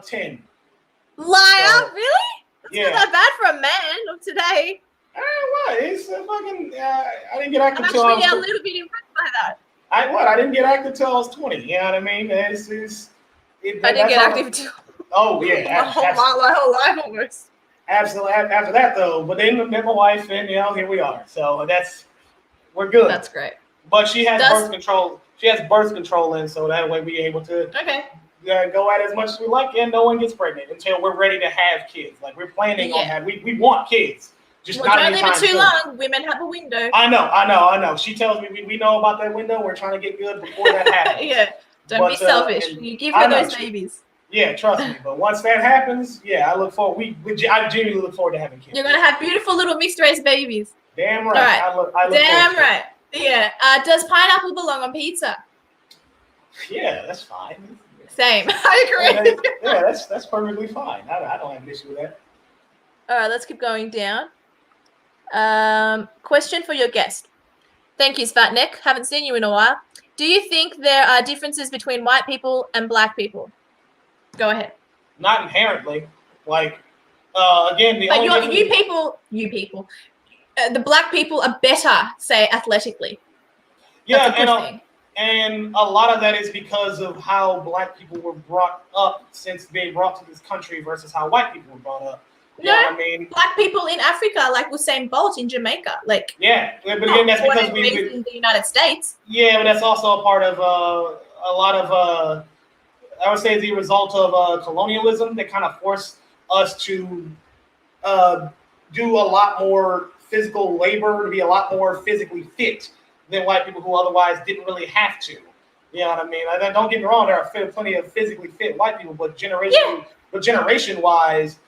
10. Liar, really? That's not that bad for a man of today. What? It's fucking. I didn't get active I'm until I was. Actually, a little bit impressed by that. I didn't get active until I was 20. You know what I mean? I didn't get active until. Oh yeah, my whole life almost. Absolutely. After that though, but then met my wife, and here we are. So we're good. That's great. But she has birth control. She has birth control in, so that way we're able to go at it as much as we like, and no one gets pregnant until we're ready to have kids. Like we're planning on having. We want kids. Just not don't leave it too long. Women have a window. I know. She tells me we know about that window. We're trying to get good before that happens. Yeah. Don't be selfish. You give her those babies. Yeah, trust me. But once that happens, I look forward. I genuinely look forward to having kids. You're gonna have beautiful little mixed race babies. Damn right. I look damn right. Yeah. Does pineapple belong on pizza? Yeah, that's fine. Same. I agree. That's perfectly fine. I don't have an issue with that. All right, let's keep going down. Question for your guest. Thank you, Svatnik. Haven't seen you in a while. Do you think there are differences between white people and black people? Go ahead. Not inherently. Like, again, the only you people, the black people are better, say, athletically. Yeah, and a lot of that is because of how black people were brought up since being brought to this country versus how white people were brought up. You know what I mean? Black people in Africa, like Usain Bolt in Jamaica, but again, that's because we in the United States. Yeah, but that's also a part of a lot of I would say the result of colonialism that kind of forced us to do a lot more physical labor, to be a lot more physically fit than white people who otherwise didn't really have to. You know what I mean? Don't get me wrong, there are plenty of physically fit white people, but generation-wise.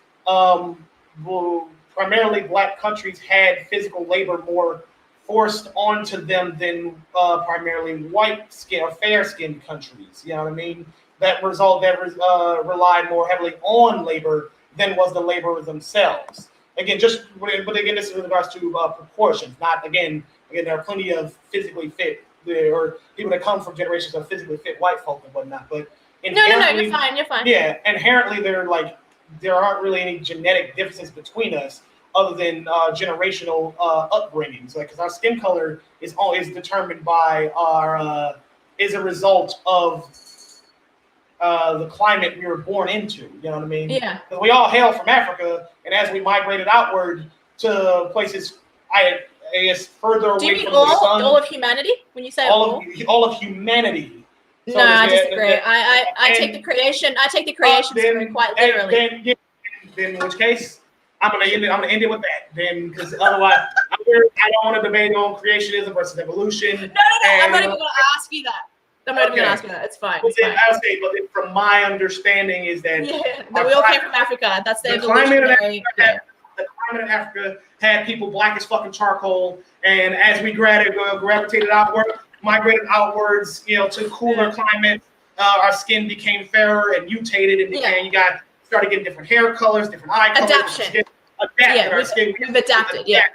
Primarily black countries had physical labor more forced onto them than primarily white skin or fair skinned countries. You know what I mean? That relied more heavily on labor than was the laborers themselves. Again, this is in regards to proportions. Not again, there are plenty of physically fit or people that come from generations of physically fit white folk and whatnot. But no, you're fine. Yeah, inherently there aren't really any genetic differences between us other than generational upbringings. Because our skin color is always determined by is a result of the climate we were born into. You know what I mean? Yeah. Because we all hail from Africa, and as we migrated outward to places, I guess further away from the sun. All of humanity? When you say all of humanity. So I disagree. I take the creation. I take the creation story quite literally. then in which case I'm gonna end it with that. Then because otherwise I don't want to debate on creationism versus evolution. No. I'm not even gonna ask you that. I'm not even gonna ask you that. It's fine. But then I'll say, but then from my understanding is that we all came from Africa. That's the evolutionary. The climate in Africa had people black as fucking charcoal, and as we gravitated outward, migrated outwards, to cooler climates, our skin became fairer and mutated, and you started getting different hair colors, different eye colors. Adaptation. Our skin. We've adapted. Yeah.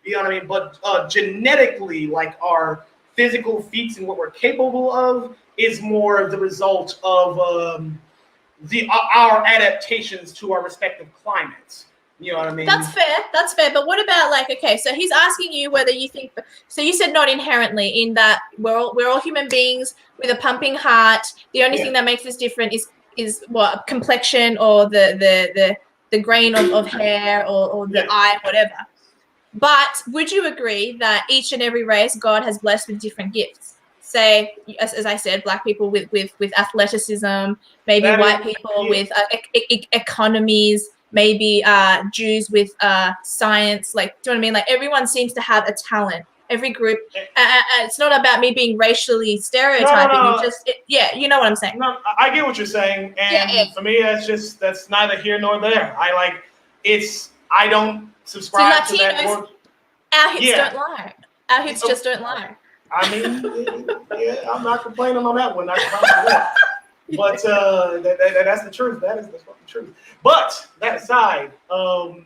You know what I mean? But genetically, like our physical feats and what we're capable of is more the result of our adaptations to our respective climates. You know what I mean? That's fair. But what about so he's asking you whether you think, so you said not inherently, in that we're all human beings with a pumping heart. The only thing that makes us different is what, complexion or the grain of hair or the eye, whatever. But would you agree that each and every race God has blessed with different gifts? Say, as I said, black people with athleticism, maybe white people with economies, maybe Jews with science. Like, do you know what I mean? Like, everyone seems to have a talent. Every group. It's not about me being racially stereotyping. No. It's just, you know what I'm saying. No, I get what you're saying, and for me, that's neither here nor there. I don't subscribe to that word. Our hips don't lie. Our hips just don't lie. I mean, I'm not complaining on that one. But that's the truth. That's the fucking truth. But that aside, I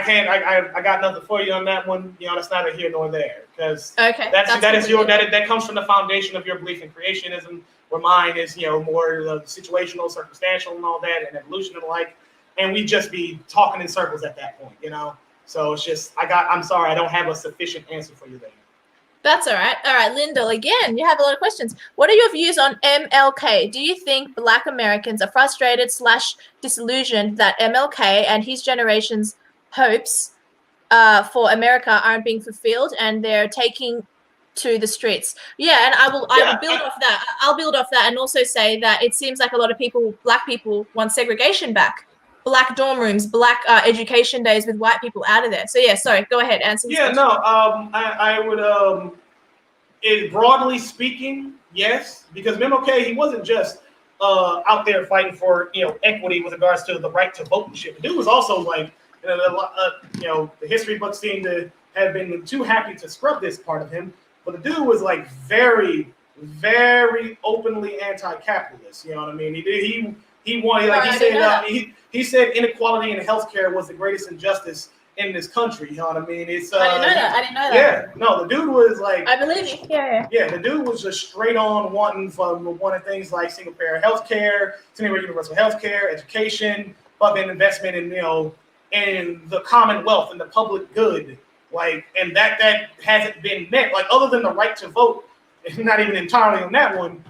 can't. I got nothing for you on that one. That's neither here nor there, because that comes from the foundation of your belief in creationism, where mine is more situational, circumstantial, and all that, and evolution and the like. And we just be talking in circles at that point, So it's just I'm sorry, I don't have a sufficient answer for you there. That's all right. All right, Lyndall, again, you have a lot of questions. What are your views on MLK? Do you think Black Americans are frustrated / disillusioned that MLK and his generation's hopes for America aren't being fulfilled and they're taking to the streets? Yeah, and I will build off that. I'll build off that and also say that it seems like a lot of people, Black people, want segregation back. Black dorm rooms, Black education days with white people out of there. So sorry, go ahead, answer this question. I would, broadly speaking, yes, because MLK, he wasn't just out there fighting for equity with regards to the right to vote and shit. The dude was also like, the history books seem to have been too happy to scrub this part of him, but the dude was like very, very openly anti-capitalist. You know what I mean? He wanted, he said inequality in healthcare was the greatest injustice in this country. You know what I mean? I didn't know that. Yeah, no, the dude was like, I believe you. Yeah, the dude was just straight on wanting things like single payer healthcare, single universal healthcare, education, fucking investment in in the commonwealth and the public good. And that hasn't been met. Other than the right to vote, not even entirely on that one.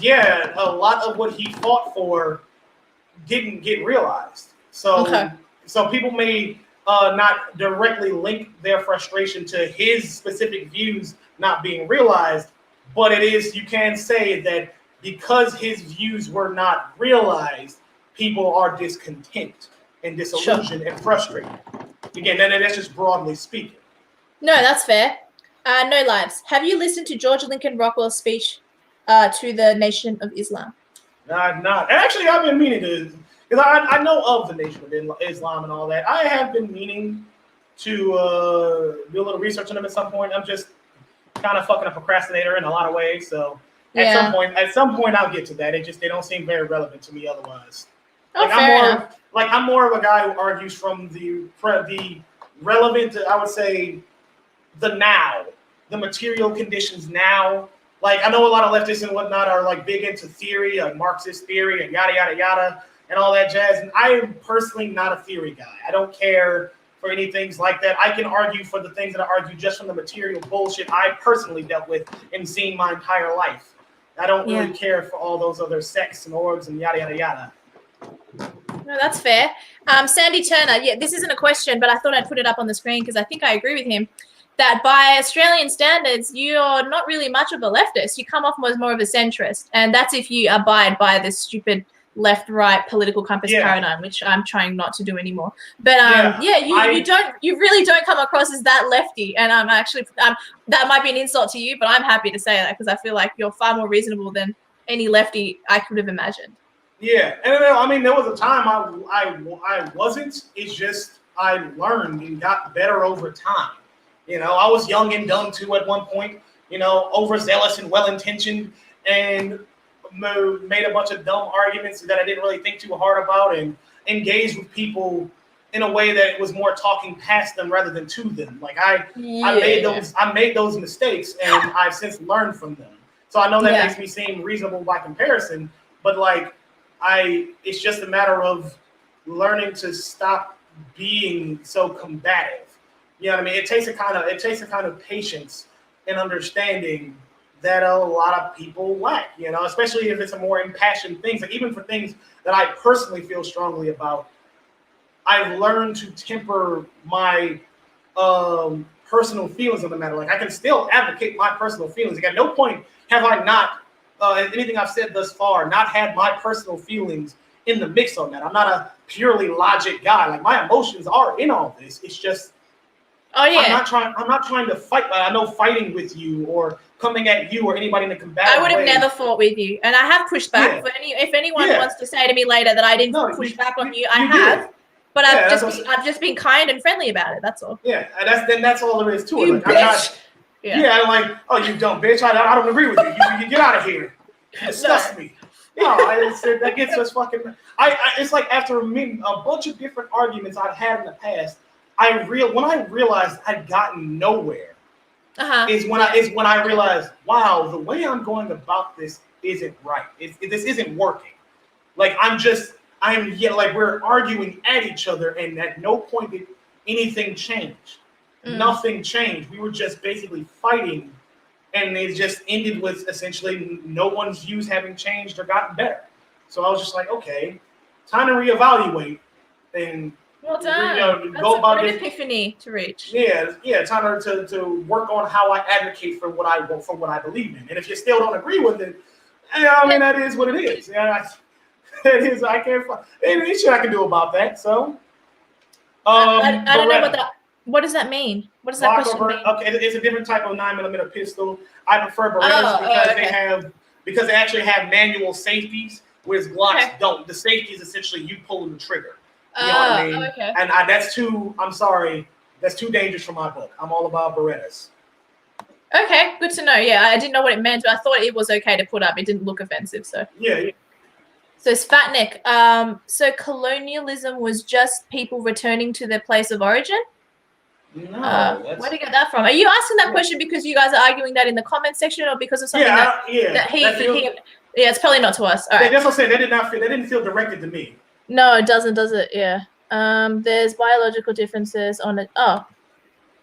Yeah, a lot of what he fought for didn't get realized. So people may not directly link their frustration to his specific views not being realized, but you can say that because his views were not realized, people are discontent and disillusioned and frustrated. Again, that's just broadly speaking. No, that's fair. No lives. Have you listened to George Lincoln Rockwell's speech to the Nation of Islam? Not. Actually, I've been meaning to, because I know of the Nation of Islam and all that. I have been meaning to do a little research on them at some point. I'm just kind of fucking a procrastinator in a lot of ways. So at some point, I'll get to that. They don't seem very relevant to me otherwise. I'm more of a guy who argues from the relevant, I would say, the now, the material conditions now. I know a lot of leftists and whatnot are big into theory, like Marxist theory and yada, yada, yada, and all that jazz. And I am personally not a theory guy. I don't care for any things like that. I can argue for the things that I argue just from the material bullshit I personally dealt with and seen my entire life. I don't really care for all those other sects and orgs and yada, yada, yada. No, that's fair. Sandy Turner, this isn't a question, but I thought I'd put it up on the screen because I think I agree with him. That by Australian standards, you're not really much of a leftist. You come off as more of a centrist. And that's if you abide by this stupid left-right political compass paradigm, which I'm trying not to do anymore. But you really don't come across as that lefty, and I'm actually that might be an insult to you, but I'm happy to say that because I feel like you're far more reasonable than any lefty I could have imagined. Yeah, and I mean, there was a time I wasn't. It's just I learned and got better over time. You know, I was young and dumb too at one point. You know, overzealous and well-intentioned, and made a bunch of dumb arguments that I didn't really think too hard about, and engaged with people in a way that was more talking past them rather than to them. Like I made those mistakes, and I've since learned from them. So I know that makes me seem reasonable by comparison, but like it's just a matter of learning to stop being so combative. You know what I mean? It takes a kind of patience and understanding that a lot of people lack, you know, especially if it's a more impassioned things. Like even for things that I personally feel strongly about, I've learned to temper my personal feelings on the matter. Like I can still advocate my personal feelings. Like at no point have I not, anything I've said thus far, not had my personal feelings in the mix on that. I'm not a purely logic guy. Like my emotions are in all this. It's just, I'm not trying to fight. I know fighting with you or coming at you or anybody in a combative I would have never fought with you, and I have pushed back. If anyone wants to say to me later that I didn't push back on you, I have. But I've just been kind and friendly about it. That's all. Yeah, and that's all there is to it. Like, bitch. I'm like, oh, you dumb bitch. I don't agree with you. You get out of here. You disgust me. No, that gets us fucking. It's like after a bunch of different arguments I've had in the past, when I realized I'd gotten nowhere, is when I realized, wow, the way I'm going about this isn't right. This isn't working. Like we're arguing at each other, and at no point did anything change. Nothing changed. We were just basically fighting, and it just ended with essentially no one's views having changed or gotten better. So I was just like, okay, time to reevaluate and well done. Go about an epiphany to reach. Yeah, time to work on how I advocate for what I believe in. And if you still don't agree with it, I mean that is what it is. Yeah, it is. I can't find any shit I can do about that. So, I don't know what does that mean? What does that question mean? Okay, it's a different type of 9mm pistol. I prefer Berettas because they actually have manual safeties, whereas Glocks don't. The safety is essentially you pulling the trigger. You know what I mean? Okay. And I'm sorry, that's too dangerous for my book. I'm all about Berettas. Okay, good to know. Yeah, I didn't know what it meant, but I thought it was okay to put up. It didn't look offensive, so. Yeah. So Spatnik, so colonialism was just people returning to their place of origin? No. Where did you get that from? Are you asking that question because you guys are arguing that in the comment section, or because of something that he it's probably not to us. All right. That's what I'm saying. That didn't feel directed to me. No, it doesn't, does it? Yeah. There's biological differences on it. Oh,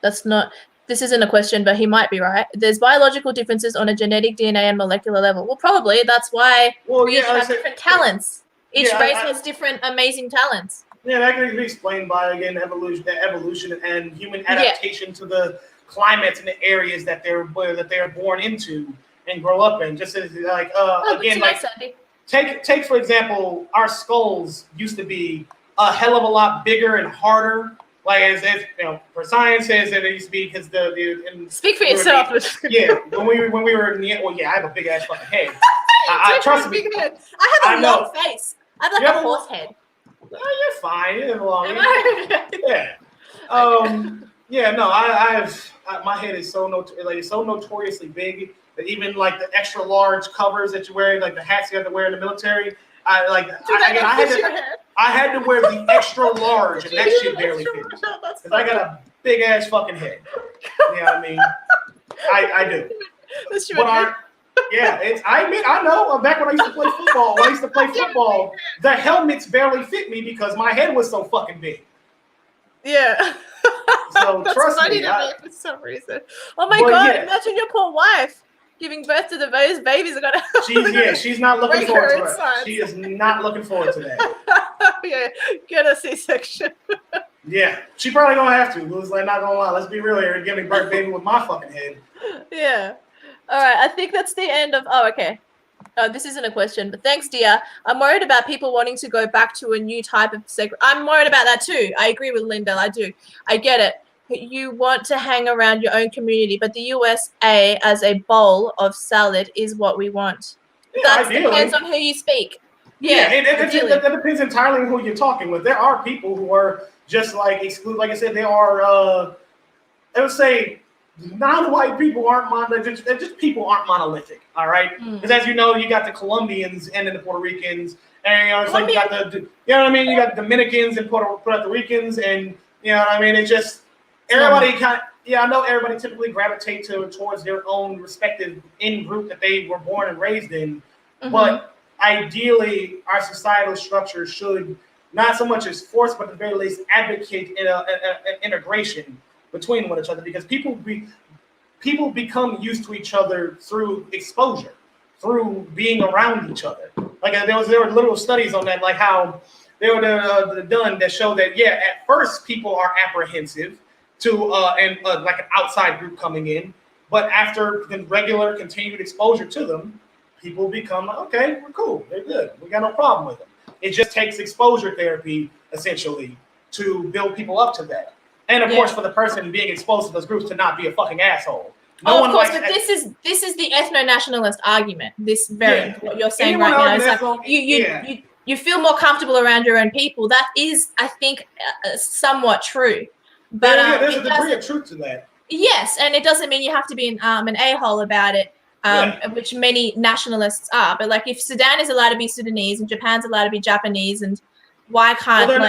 that's not. This isn't a question, but he might be right. There's biological differences on a genetic, DNA, and molecular level. Well, probably. That's why we each have different talents. Each race has different amazing talents. Yeah, that can be explained by, again, evolution and human adaptation to the climates and the areas that they're born into and grow up in. Just as take for example, our skulls used to be a hell of a lot bigger and harder. Like as you know, for science says that it used to be because speak for yourself. When we were in the I have a big ass fucking head. Trust me. I have a long face. I have like a horse head. Oh, you're fine. You're long. My head is so notoriously big that even like the extra large covers that you wear, like the hats you have to wear in the military, I had to wear the extra large, and that shit barely fits. Because I got a big ass fucking head. You know what I mean? I do. I know. Back when I used to play football, the helmets barely fit me because my head was so fucking big. Yeah. So trust me. For some reason. Oh my God! Yeah. Imagine your poor wife giving birth to those babies. She's not looking forward to it. She is not looking forward to that. Get a C-section. Yeah, she probably gonna have to. It was like, not gonna lie. Let's be real here. Giving birth baby with my fucking head. Yeah. All right, I think that's the end of. Oh, okay. This isn't a question, but thanks, dear. I'm worried about people wanting to go back to a new type of I'm worried about that too. I agree with Linda. I do. I get it. You want to hang around your own community, but the USA as a bowl of salad is what we want. Yeah, that ideally. depends on who you speak. Yeah, it depends entirely on who you're talking with. There are people who are just like exclude. Like I said, they are. I would say non-white people aren't monolithic. Just people aren't monolithic. All right, because as you know, you got the Colombians and then the Puerto Ricans, and it's like you got the you know what I mean. You got the Dominicans and Puerto Ricans, and you know what I mean. It's just everybody kind of. Yeah, I know everybody typically gravitate towards their own respective in-group that they were born and raised in, but ideally, our societal structure should not so much as force, but at the very least advocate an integration between one another, because people become used to each other through exposure, through being around each other. Like there were little studies on that, like how they were done that show that at first people are apprehensive to like an outside group coming in, but after regular continued exposure to them, people become okay, we're cool, they're good, we got no problem with them. It just takes exposure therapy essentially to build people up to that, and of course for the person being exposed to those groups to not be a fucking asshole. Of course, but this is the ethno-nationalist argument. This what you're saying right now is like you feel more comfortable around your own people. That is, I think, somewhat true. But there's a degree of truth to that. Yes, and it doesn't mean you have to be an a-hole about it, which many nationalists are. But like, if Sudan is allowed to be Sudanese and Japan's allowed to be Japanese, and why can't they're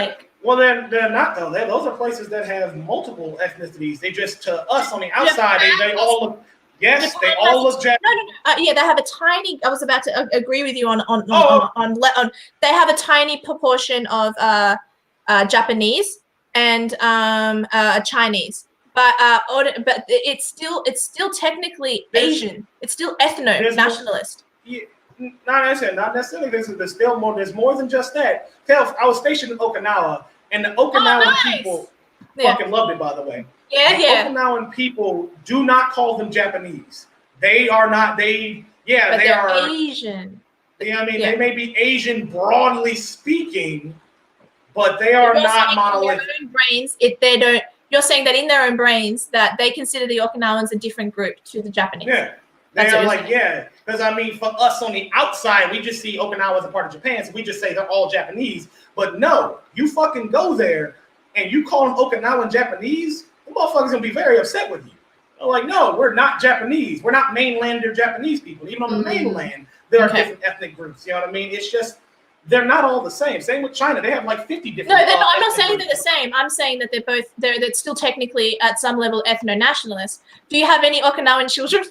not though. Those are places that have multiple ethnicities. They just, to us on the outside, they all look. Yes, they all look Japanese. No. They have a tiny. I was about to agree with you on. They have a tiny proportion of Japanese and Chinese, but it's still technically Asian. It's still ethno-nationalist. Not necessarily. There's still more. There's more than just that. I was stationed in Okinawa, and the Okinawan people fucking loved it. By the way, Okinawan people do not call them Japanese. They are not. They are Asian. Yeah, I mean, they may be Asian broadly speaking, but they are not monolithic. In their own brains, you're saying that in their own brains that they consider the Okinawans a different group to the Japanese. Yeah. They're like, because I mean, for us on the outside, we just see Okinawa as a part of Japan, so we just say they're all Japanese. But no, you fucking go there and you call them Okinawan Japanese, the motherfuckers gonna be very upset with you. They're like, no, we're not Japanese. We're not mainlander Japanese people. Even on the mainland, there are different ethnic groups. You know what I mean? It's just, they're not all the same. Same with China. They have like 50 different. No, I'm not saying they're the same. I'm saying that they're still technically at some level ethno-nationalist. Do you have any Okinawan children?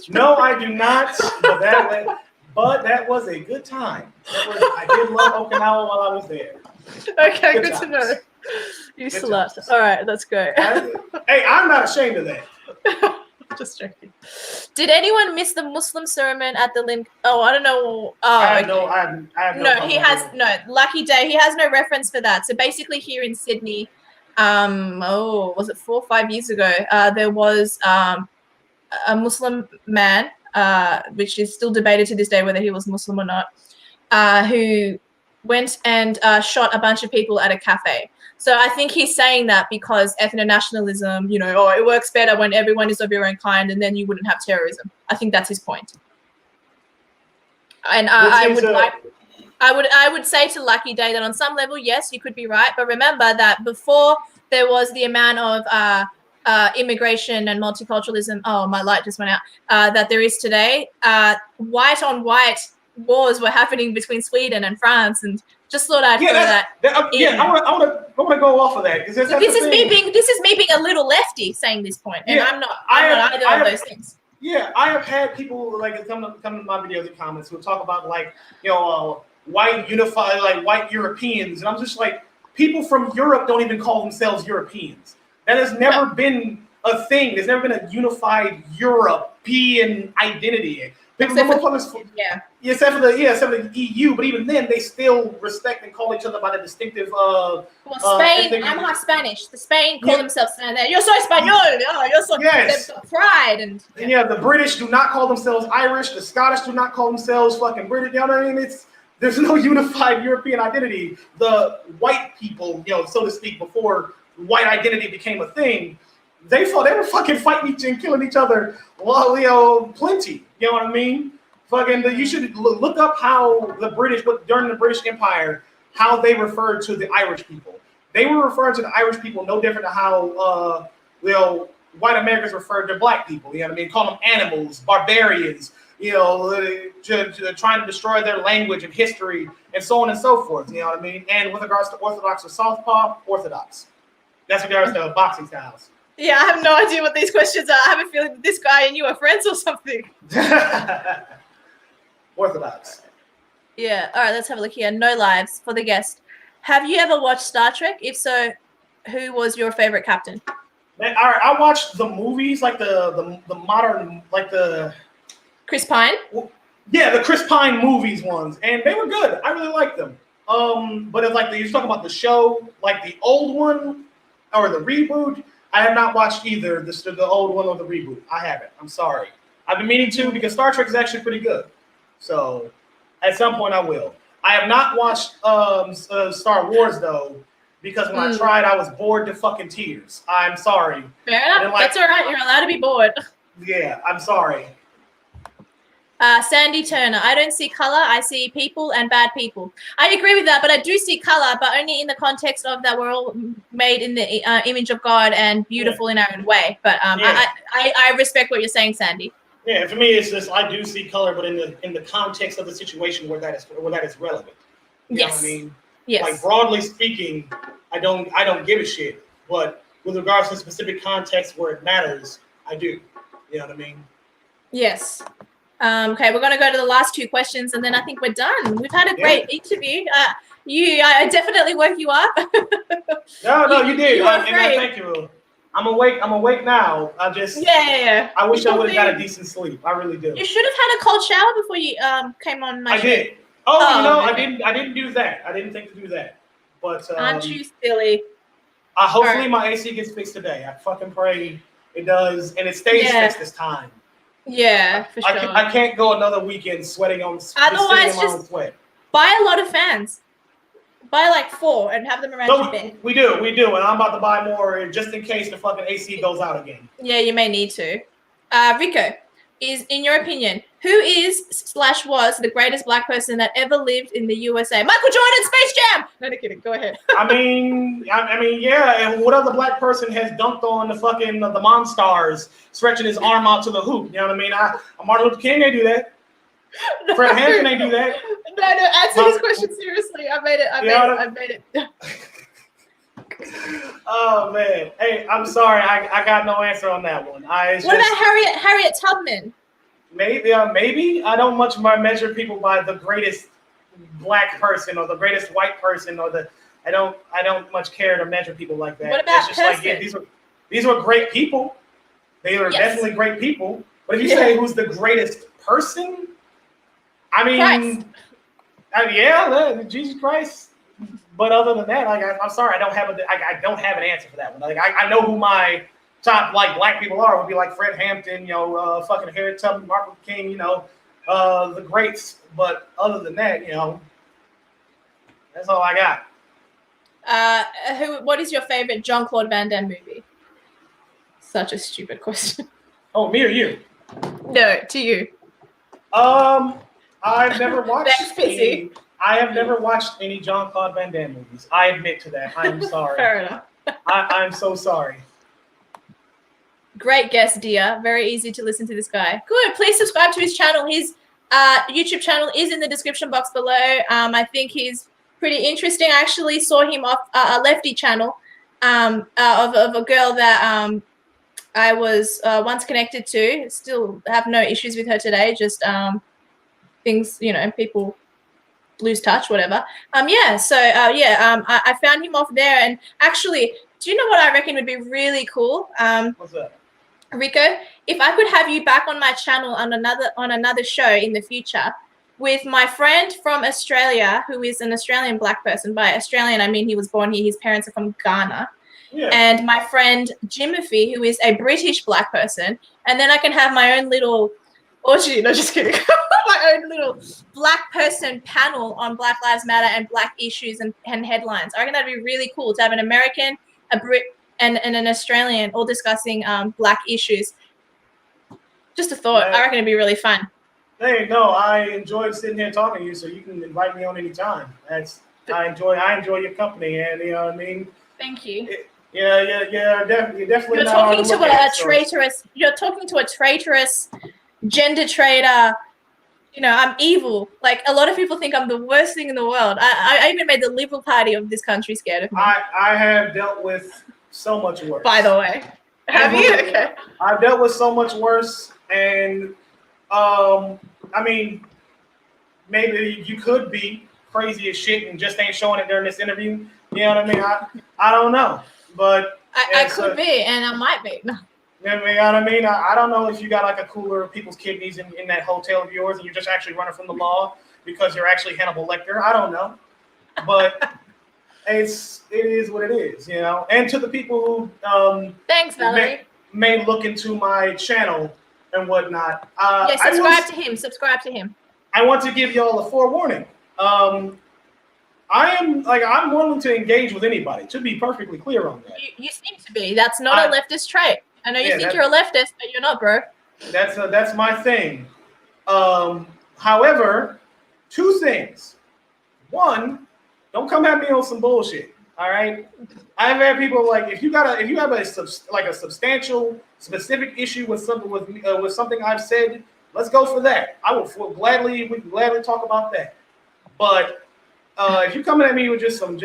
No, I do not. But that was a good time. I did love Okinawa while I was there. Okay, good to know. You slut. All right, let's go. Hey, I'm not ashamed of that. Just joking. Did anyone miss the Muslim sermon at the Lim? Oh, I don't know. Oh, I have no. He has no. Lucky day. He has no reference for that. So basically, here in Sydney, was it 4 or 5 years ago? There was a Muslim man, which is still debated to this day whether he was Muslim or not, who went and shot a bunch of people at a cafe. So I think he's saying that because ethno-nationalism, it works better when everyone is of your own kind, and then you wouldn't have terrorism. I think that's his point. And I would say to Lucky Day that on some level, yes, you could be right, but remember that before there was the amount of immigration and multiculturalism. Oh, my light just went out. That there is today. White on white wars were happening between Sweden and France, and just thought I'd throw that. I want to go off of that because this is me being a little lefty saying this point, and I'm not either of those things. Yeah, I have had people like come to my videos and comments who talk about white unified, like white Europeans, and I'm just like, people from Europe don't even call themselves Europeans. That has never been a thing. There's never been a unified European identity. Except for the EU, but even then, they still respect and call each other by the distinctive. Spain. I'm half Spanish. The Spain call themselves. You're so Español. You're so. Yes. Pride and. The British do not call themselves Irish. The Scottish do not call themselves fucking British. You know what I mean? There's no unified European identity. The white people, so to speak, before white identity became a thing, they were fucking fighting and killing each other. Well, plenty. You know what I mean? Fucking, you should look up how the British, during the British Empire, how they referred to the Irish people. They were referring to the Irish people no different than how white Americans referred to black people. You know what I mean? Call them animals, barbarians. Trying to destroy their language and history and so on and so forth. You know what I mean? And with regards to Orthodox or Southpaw, Orthodox. That's regards to boxing styles. Yeah, I have no idea what these questions are. I have a feeling that this guy and you are friends or something. Orthodox. Yeah. All right, let's have a look here. No lives for the guest. Have you ever watched Star Trek? If so, who was your favorite captain? Man, all right, I watched the movies, like the modern, like the Chris Pine? Yeah, the Chris Pine movies ones, and they were good. I really liked them. But it's like you're talking about the show, like the old one or the reboot. I have not watched either the old one or the reboot. I haven't. I'm sorry. I've been meaning to because Star Trek is actually pretty good. So at some point I will. I have not watched Star Wars though, because when I tried, I was bored to fucking tears. I'm sorry. Fair enough. That's all right. You're allowed to be bored. Yeah, I'm sorry. Sandy Turner, I don't see color. I see people and bad people. I agree with that, but I do see color, but only in the context of that we're all made in the image of God and beautiful in our own way. But I respect what you're saying, Sandy. Yeah, for me, it's just I do see color, but in the context of the situation where that is relevant. You know what I mean? Yes. Like broadly speaking, I don't give a shit. But with regards to specific context where it matters, I do. You know what I mean? Yes. Okay, we're going to go to the last two questions, and then I think we're done. We've had a great interview. I definitely woke you up. No, you did. Thank you. I'm awake now. I just I wish I would have got a decent sleep. I really do. You should have had a cold shower before you came on my show. I did. Okay. I didn't do that. I didn't think to do that. But aren't you silly? Hopefully my AC gets fixed today. I fucking pray it does, and it stays fixed this time. Yeah, for sure. I can't go another weekend sweating on. Otherwise, just sweat. Buy a lot of fans. Buy like 4 and have them around your bed. We do, and I'm about to buy more just in case the fucking AC goes out again. Yeah, you may need to. Rico, in your opinion, who is/was the greatest black person that ever lived in the USA? Michael Jordan, Space Jam! No, kidding. Go ahead. I mean, yeah. And what other black person has dunked on the fucking the Monstars, stretching his arm out to the hoop? You know what I mean? Martin Luther King ain't do that. No. Fred Hampton ain't do that. No, answer his question seriously. I made it. Oh man, hey, I'm sorry, I got no answer on that one. What about Harriet Tubman? Maybe. I don't much measure people by the greatest black person or the greatest white person I don't much care to measure people like that. What about it's just like these were great people. They were definitely great people. But if you say who's the greatest person, I mean, Jesus Christ. But other than that, like I'm sorry, I don't have an answer for that one. Like I know who my top like black people are. Would be like Fred Hampton, fucking Harriet Tubman, Martin Luther King, the greats. But other than that, that's all I got. What is your favorite Jean-Claude Van Damme movie? Such a stupid question. Oh, me or you? No, to you. I've never watched I have never watched any Jean-Claude Van Damme movies. I admit to that. I'm sorry. Fair enough. I'm so sorry. Great guest, dear. Very easy to listen to this guy. Good. Please subscribe to his channel. His YouTube channel is in the description box below. I think he's pretty interesting. I actually saw him off a lefty channel of a girl that I was once connected to. Still have no issues with her today. Just things, people lose touch, whatever. I found him off there, and actually, do you know what I reckon would be really cool? What's that? Rico, if I could have you back on my channel on another show in the future with my friend from Australia, who is an Australian black person. By Australian, I mean he was born here. His parents are from Ghana. Yeah. And my friend Jimothy, who is a British black person. And then I can have my own little orgy. No, just kidding. My own little black person panel on Black Lives Matter and black issues and headlines. I reckon that'd be really cool to have an American, a Brit, and an Australian all discussing black issues. Just a thought. I reckon it'd be really fun. Hey, no, I enjoyed sitting here talking to you, so you can invite me on anytime. I enjoy your company, and you know what I mean. Thank you. Yeah, definitely. You're talking to a traitorous. You're talking to a traitorous gender traitor. You know, I'm evil. Like, a lot of people think I'm the worst thing in the world. I even made the Liberal Party of this country scared of me. I have dealt with so much worse. By the way. Have you? Okay. I've dealt with so much worse, and I mean, maybe you could be crazy as shit and just ain't showing it during this interview. You know what I mean? I don't know, but I could be, and I might be. No. You know what I mean? I don't know if you got like a cooler of people's kidneys in that hotel of yours, and you're just actually running from the law because you're actually Hannibal Lecter. I don't know, but it is what it is, you know. And to the people who thanks, Valerie, may look into my channel and whatnot. Yeah, subscribe to him. Subscribe to him. I want to give y'all a forewarning. I'm willing to engage with anybody. To be perfectly clear on that. You seem to be. That's not a leftist trait. I know you think you're a leftist, but you're not, bro. That's my thing. However, two things. One, don't come at me on some bullshit. All right. I've had people like if you have a substantial specific issue with something I've said, let's go for that. We can gladly talk about that. But if you're coming at me with just some,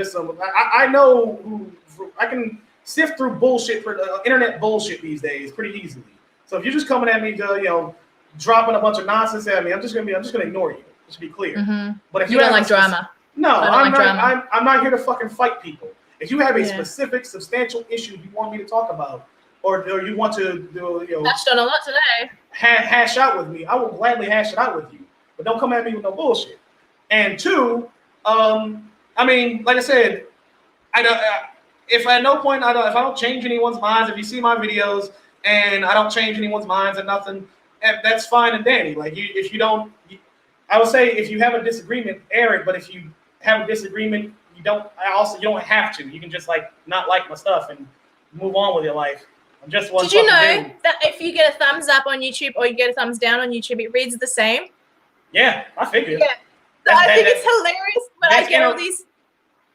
I know who I can sift through bullshit for internet bullshit these days pretty easily. So if you're just coming at me, dropping a bunch of nonsense at me, I'm just gonna ignore you. Just to be clear. Mm-hmm. But if you don't like drama, no, I'm not here to fucking fight people. If you have a specific, substantial issue you want me to talk about, or you want to touched on a lot today, hash out with me, I will gladly hash it out with you. But don't come at me with no bullshit. And two, I mean, like I said, if at no point if I don't change anyone's minds, if you see my videos and I don't change anyone's minds or nothing, that's fine and dandy. Like if you don't, I would say if you have a disagreement, air it. But if you have a disagreement, you don't have to. You can just not like my stuff and move on with your life. I'm just one. Did you know that if you get a thumbs up on YouTube or you get a thumbs down on YouTube, it reads the same? Yeah, I figured. Yeah. I think it's hilarious when I get all these.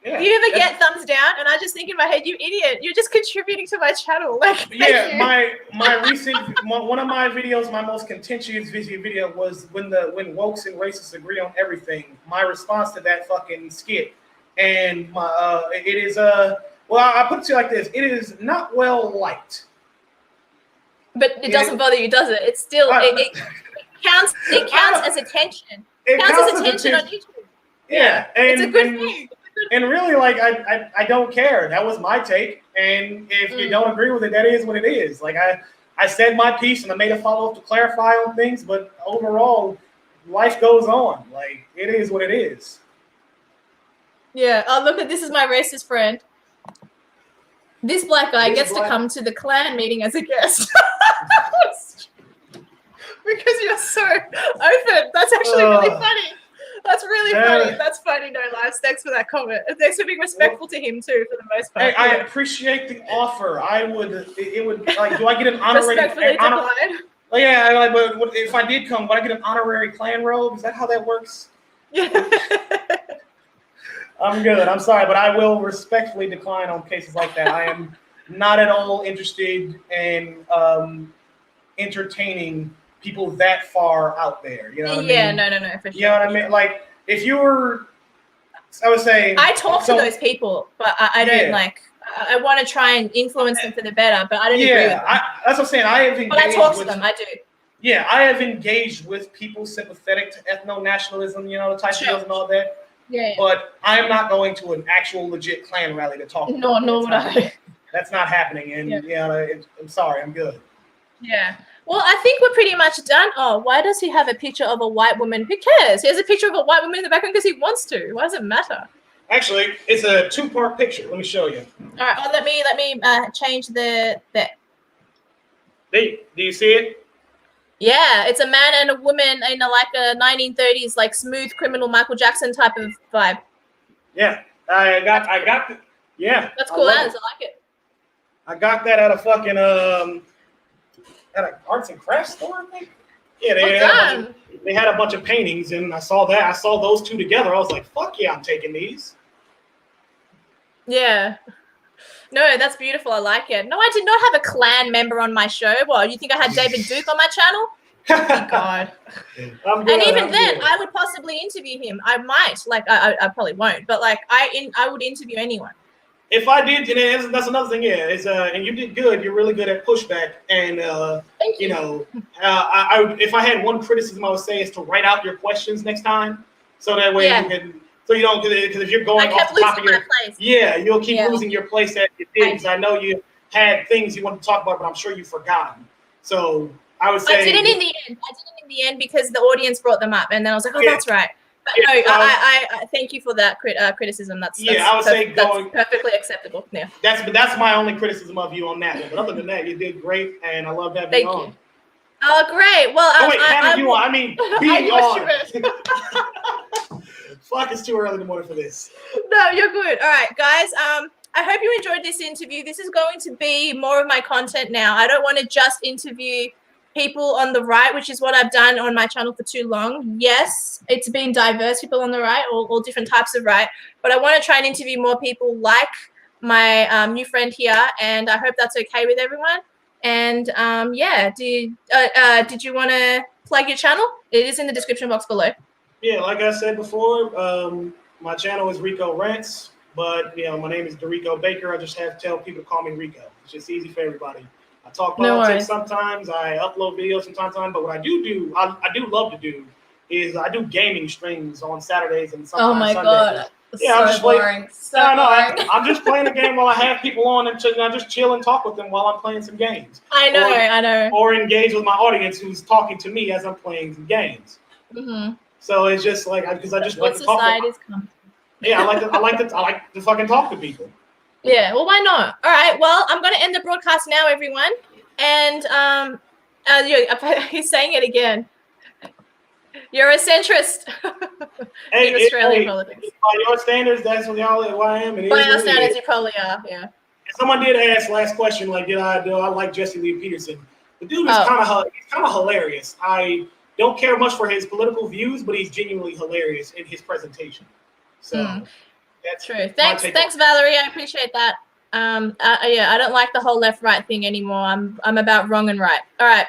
Yeah, you ever get thumbs down? And I just think in my head, you idiot, you're just contributing to my channel. Yeah, my recent one of my videos, my most contentious video was when wokes and racists agree on everything. My response to that fucking skit, and it is well, I put it to you like this: it is not well liked. But it doesn't bother you, does it? It's still it counts. It counts as attention. It counts as attention on YouTube. Yeah, and it's a good thing. And really, I don't care. That was my take. And if you don't agree with it, that is what it is. I said my piece and I made a follow-up to clarify on things, but overall, life goes on. It is what it is. Yeah. Oh, look at this is my racist friend. This black guy gets to come to the Klan meeting as a guest. Because you're so open. That's actually really funny. That's really funny. That's funny, no lies. Thanks for that comment. Thanks for being respectful to him too, for the most part. Hey, I appreciate the offer. It would do I get an honorary? Respectfully decline. Yeah, but if I did come, would I get an honorary Klan robe? Is that how that works? Yeah. I'm good. I'm sorry, but I will respectfully decline on cases like that. I am not at all interested in entertaining people that far out there, you know what I mean? No, for sure. You know what I mean? If you were, I would say, I talk to those people, but I don't I want to try and influence them for the better, but I don't agree with them. That's what I'm saying. I have engaged but I talk to them, I do. Yeah, I have engaged with people sympathetic to ethno-nationalism, the type of deals and all that. Yeah. But I am not going to an actual legit Klan rally to talk. No, would I. That's not happening, and I'm sorry, I'm good. Yeah. Well, I think we're pretty much done. Oh, why does he have a picture of a white woman? Who cares? He has a picture of a white woman in the background because he wants to. Why does it matter? Actually, it's a 2-part picture. Let me show you. All right. Oh, let me change the. Do you see it? Yeah, it's a man and a woman in a 1930s like smooth criminal Michael Jackson type of vibe. Yeah, I got the, yeah. That's cool as. I like it. I got that at a fucking at an arts and crafts store, I think. Yeah, they had a bunch of paintings, and I saw that. I saw those two together. I was like, "Fuck yeah, I'm taking these." Yeah. No, that's beautiful. I like it. No, I did not have a clan member on my show. Well, you think I had David Duke on my channel? Oh, God. I'm good, and even then, I would possibly interview him. I might. Like, I probably won't. But, like, I would interview anyone. If I did, that's another thing. Yeah, and you did good. You're really good at pushback. And Thank you. You know, if I had one criticism, I would say is to write out your questions next time, so that way you can. So you don't, because if you're going off the top of your place. Yeah, you'll keep losing your place at your things. I know you had things you wanted to talk about, but I'm sure you've forgotten. So I would say I didn't in the end because the audience brought them up, and then I was like, oh, that's right. But no, I thank you for that criticism. That's I would say that's perfectly acceptable. Yeah. That's my only criticism of you on that. But other than that, you did great, and I love having you on. Thank you. Oh, great. Well, I mean, being on. Fuck, it's too early in the morning for this. No, you're good. All right, guys. I hope you enjoyed this interview. This is going to be more of my content now. I don't want to just interview people on the right, which is what I've done on my channel for too long. Yes, it's been diverse people on the right, all different types of right. But I want to try and interview more people like my new friend here, and I hope that's okay with everyone. And yeah, did you want to plug your channel? It is in the description box below. Yeah, like I said before, my channel is Rico Rants, but my name is Rico Baker. I just have to tell people to call me Rico. It's just easy for everybody. I talk politics sometimes. I upload videos from time to time. But what I do love to do is I do gaming streams on Saturdays and sometimes Sundays. God. Yeah, I'm just boring. I'm just playing a game while I have people on, and I just chill and talk with them while I'm playing some games. I know. Or engage with my audience who's talking to me as I'm playing some games. Mm-hmm. So it's just like because I just like to talk. I like to fucking talk to people. Yeah, well, why not? All right, well, I'm going to end the broadcast now, everyone. And he's saying it again. You're a centrist in Australian politics. By your standards, that's what I am. By our standards, you probably are, yeah. Someone did ask last question, like, do I like Jesse Lee Peterson? The dude is kind of hilarious. I don't care much for his political views, but he's genuinely hilarious in his presentation. So that's true. Thanks, Valerie. I appreciate that. I don't like the whole left-right thing anymore. I'm about wrong and right. All right.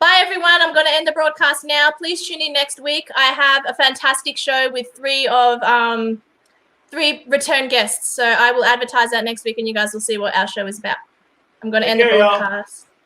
Bye, everyone. I'm going to end the broadcast now. Please tune in next week. I have a fantastic show with three return guests. So I will advertise that next week, and you guys will see what our show is about. I'm going to end the broadcast.